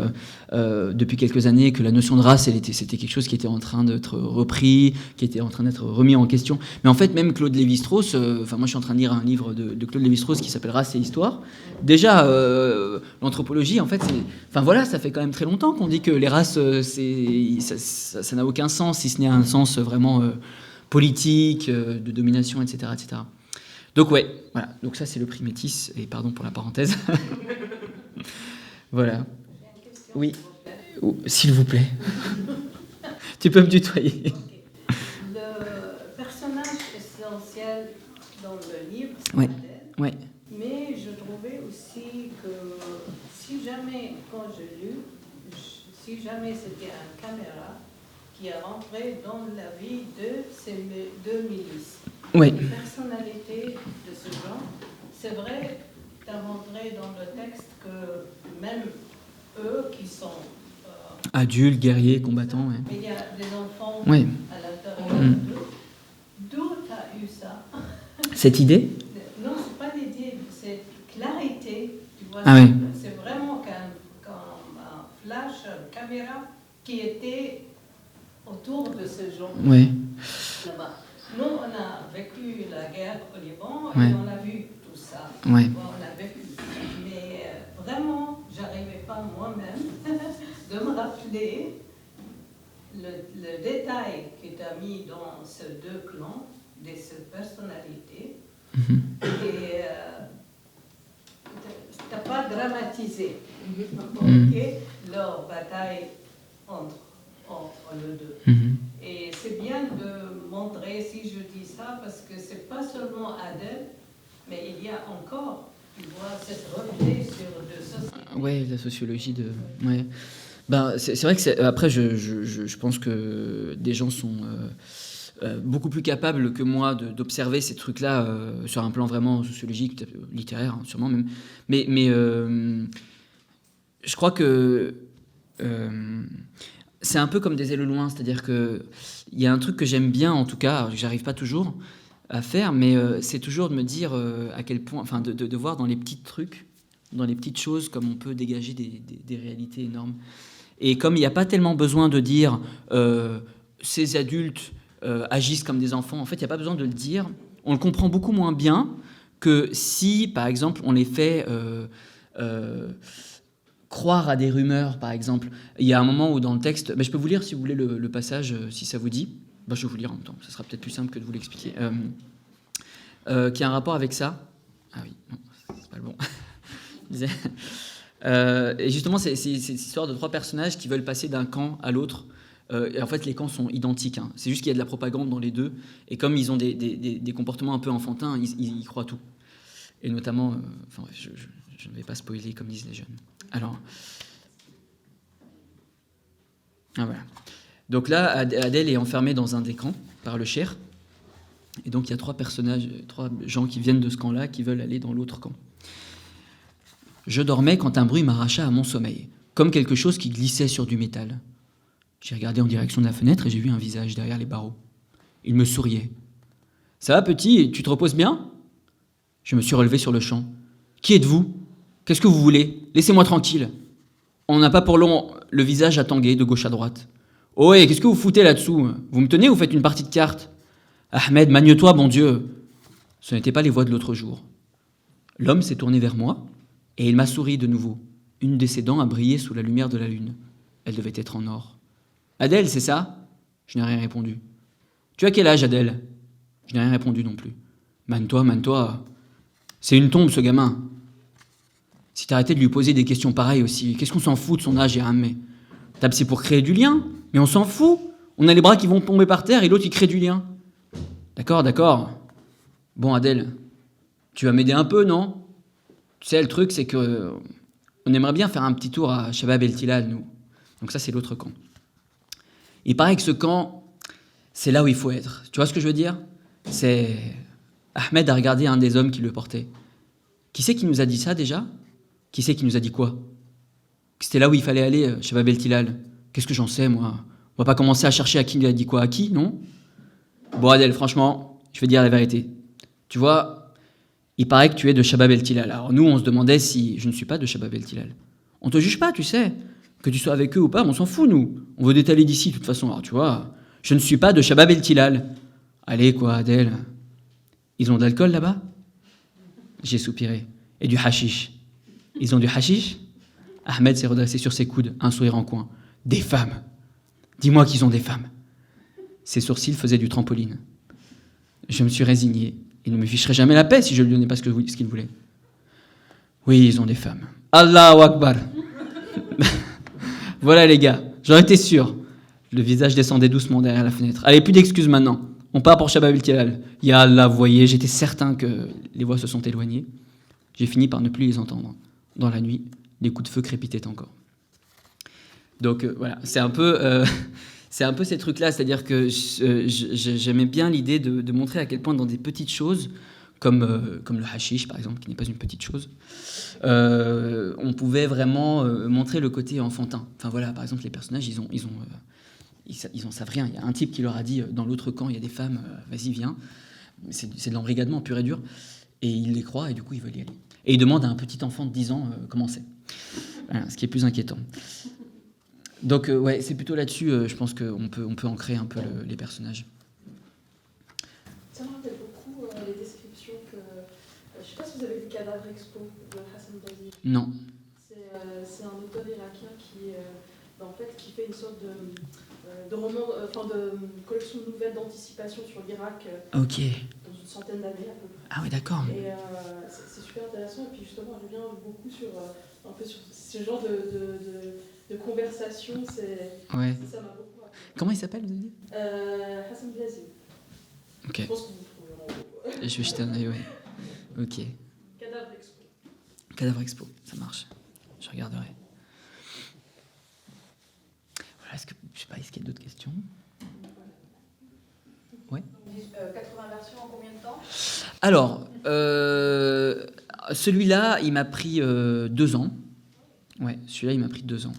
depuis quelques années que la notion de race, c'était quelque chose qui était en train d'être repris, qui était en train d'être remis en question. Mais en fait, même Claude Lévi-Strauss, moi, je suis en train de lire un livre de Claude Lévi-Strauss qui s'appelle Race et Histoire. Déjà, l'anthropologie, en fait, ça fait quand même très longtemps qu'on dit que les races, ça n'a aucun sens, si ce n'est un sens vraiment politique, de domination, etc., etc. Donc ouais, voilà. Donc ça c'est le prix Métis, et pardon pour la parenthèse. Voilà. Oui. Oh, s'il vous plaît. Tu peux me tutoyer. Le personnage essentiel dans le livre, c'est ouais. Adèle. Ouais. Mais je trouvais aussi que si jamais, quand je lus, si jamais c'était un caméra qui est rentré dans la vie de ces deux milices. Oui. La personnalité de ce genre, c'est vrai, t'inventerais dans le texte que même eux qui sont adultes, guerriers, combattants. Ouais. Mais il y a des enfants ouais. à l'intérieur d'eux. D'où t'as eu ça? Cette idée? Non, c'est pas l'idée, c'est clarité. Tu vois, ouais. C'est vraiment qu'un flash, une caméra qui était autour de ce genre ouais. là-bas. Nous, on a vécu la guerre au Liban ouais. et on a vu tout ça. Ouais. Bon, on a vécu. Mais vraiment, j'arrivais pas moi-même de me rappeler le détail que tu as mis dans ces deux clans, de ces personnalités. Et tu n'as pas dramatisé leur bataille entre les deux. Et c'est bien de montrer, si je dis ça, parce que c'est pas seulement Adèle, mais il y a encore, tu vois, cette reflet sur deux sociétés. Ouais, la sociologie de... Ouais. Ben, c'est vrai que après, je pense que des gens sont beaucoup plus capables que moi d'observer ces trucs-là sur un plan vraiment sociologique, littéraire, hein, sûrement même. Mais je crois que... c'est un peu comme des ailes au loin, c'est-à-dire qu'il y a un truc que j'aime bien, en tout cas, j'arrive pas toujours à faire, mais c'est toujours de me dire à quel point, enfin de voir dans les petits trucs, dans les petites choses, comme on peut dégager des réalités énormes. Et comme il n'y a pas tellement besoin de dire ces adultes agissent comme des enfants, en fait, il n'y a pas besoin de le dire. On le comprend beaucoup moins bien que si, par exemple, on les fait... croire à des rumeurs, par exemple. Il y a un moment où dans le texte... je peux vous lire, si vous voulez, le passage, si ça vous dit. Je vais vous lire en même temps. Ça sera peut-être plus simple que de vous l'expliquer. Qui a un rapport avec ça. Ah oui, non, c'est pas le bon. Et justement, c'est cette histoire de trois personnages qui veulent passer d'un camp à l'autre. Et en fait, les camps sont identiques. Hein. C'est juste qu'il y a de la propagande dans les deux. Et comme ils ont des comportements un peu enfantins, ils croient tout. Et notamment... je ne vais pas spoiler, comme disent les jeunes. Alors, voilà. Donc là, Adèle est enfermée dans un des camps par le Cher. Et donc il y a trois gens qui viennent de ce camp-là qui veulent aller dans l'autre camp. Je dormais quand un bruit m'arracha à mon sommeil, comme quelque chose qui glissait sur du métal. J'ai regardé en direction de la fenêtre et j'ai vu un visage derrière les barreaux. Il me souriait. « Ça va, petit, tu te reposes bien ?» Je me suis relevé sur le champ. « Qui êtes-vous ? Qu'est-ce que vous voulez ? Laissez-moi tranquille. » On n'a pas pour long le visage à tanguer de gauche à droite. « Oh, ouais, qu'est-ce que vous foutez là-dessous ? Vous me tenez ou vous faites une partie de cartes ? Ahmed, magne-toi, bon Dieu !» Ce n'étaient pas les voix de l'autre jour. L'homme s'est tourné vers moi et il m'a souri de nouveau. Une de ses dents a brillé sous la lumière de la lune. Elle devait être en or. « Adèle, c'est ça ?» Je n'ai rien répondu. « Tu as quel âge, Adèle ?» Je n'ai rien répondu non plus. « Mane-toi. C'est une tombe, ce gamin. » Si t'arrêtais de lui poser des questions pareilles aussi, qu'est-ce qu'on s'en fout de son âge, Yahamé ? Tab, c'est pour créer du lien, mais on s'en fout. On a les bras qui vont tomber par terre et l'autre, il crée du lien. D'accord. Bon, Adèle, tu vas m'aider un peu, non ? Tu sais, le truc, c'est que on aimerait bien faire un petit tour à Shabab El Tilal, nous. Donc ça, c'est l'autre camp. Il paraît que ce camp, c'est là où il faut être. Tu vois ce que je veux dire ? C'est... Ahmed a regardé un des hommes qui le portait. Qui c'est qui nous a dit ça, déjà ? Qui c'est qui nous a dit quoi ? Que c'était là où il fallait aller, Shabab El Tilal. Qu'est-ce que j'en sais, moi ? On va pas commencer à chercher à qui il a dit quoi à qui, non ? Bon, Adèle, franchement, je vais dire la vérité. Tu vois, il paraît que tu es de Shabab El Tilal. Alors nous, on se demandait si je ne suis pas de Shabab El Tilal. On te juge pas, tu sais. Que tu sois avec eux ou pas, on s'en fout, nous. On veut détaler d'ici, de toute façon. Alors tu vois, je ne suis pas de Shabab El Tilal. Allez, quoi, Adèle. Ils ont de l'alcool là-bas ? J'ai soupiré. Et du hashish. Ils ont du hashish ? Ahmed s'est redressé sur ses coudes, un sourire en coin. Des femmes. Dis-moi qu'ils ont des femmes. Ses sourcils faisaient du trampoline. Je me suis résigné. Il ne me ficherait jamais la paix si je ne lui donnais pas ce qu'il voulait. Oui, ils ont des femmes. Allahu Akbar. Voilà les gars, j'en étais sûr. Le visage descendait doucement derrière la fenêtre. Allez, plus d'excuses maintenant. On part pour Shabab El Tilal. Ya Allah, vous voyez, j'étais certain que les voix se sont éloignées. J'ai fini par ne plus les entendre. Dans la nuit, les coups de feu crépitaient encore. Donc voilà, c'est un peu ces trucs-là, c'est-à-dire que j'aimais bien l'idée de montrer à quel point dans des petites choses, comme le hashish par exemple, qui n'est pas une petite chose, on pouvait vraiment montrer le côté enfantin. Enfin voilà, par exemple les personnages, ils en savent rien. Il y a un type qui leur a dit dans l'autre camp, il y a des femmes, vas-y viens. C'est de l'embrigadement pur et dur. Et ils les croient et du coup ils veulent y aller. Et ils demandent à un petit enfant de 10 ans comment c'est. Voilà, ce qui est plus inquiétant. Donc ouais, c'est plutôt là-dessus, je pense qu'on peut ancrer un peu les personnages. Ça me rappelle beaucoup les descriptions que... je ne sais pas si vous avez lu Cadavre Expo de Hassan Basri. Non. C'est un auteur irakien qui fait une sorte de roman, de collection de nouvelles d'anticipation sur l'Irak dans une centaine d'années à peu près. Ah oui, d'accord. Et c'est super intéressant. Et puis justement, je reviens beaucoup sur ce genre de conversation. Ouais. Ça m'a beaucoup appris. Comment il s'appelle, vous avez dit ? Hassan Basri. Ok. Je pense que vous trouverez. Je vais jeter un œil, ouais. Ok. Cadavre Expo. Cadavre Expo, ça marche. Je regarderai. Voilà, est-ce qu'il y a d'autres questions ? Ouais. 80 versions en combien de temps ? Alors, celui-là, il m'a pris 2 ans. Ouais, celui-là, il m'a pris 2 ans.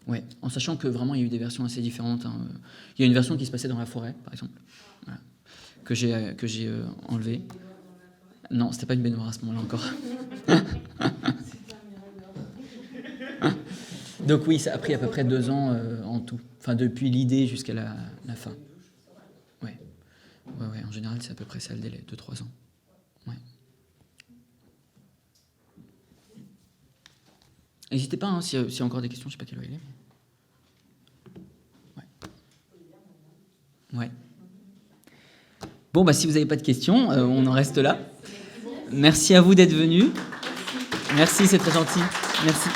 Ouais, en sachant que vraiment, il y a eu des versions assez différentes. Hein. Il y a une version qui se passait dans la forêt, par exemple, voilà, que j'ai enlevée. Non, c'était pas une baignoire à ce moment-là encore. Donc oui, ça a pris à peu près 2 ans en tout. Enfin, depuis l'idée jusqu'à la fin. Ouais, en général, c'est à peu près ça le délai, 2-3 ans. Ouais. N'hésitez pas, hein, s'il y a encore des questions, je ne sais pas quelle heure il est. Ouais. Bon, bah, si vous n'avez pas de questions, on en reste là. Merci à vous d'être venus. Merci, c'est très gentil. Merci.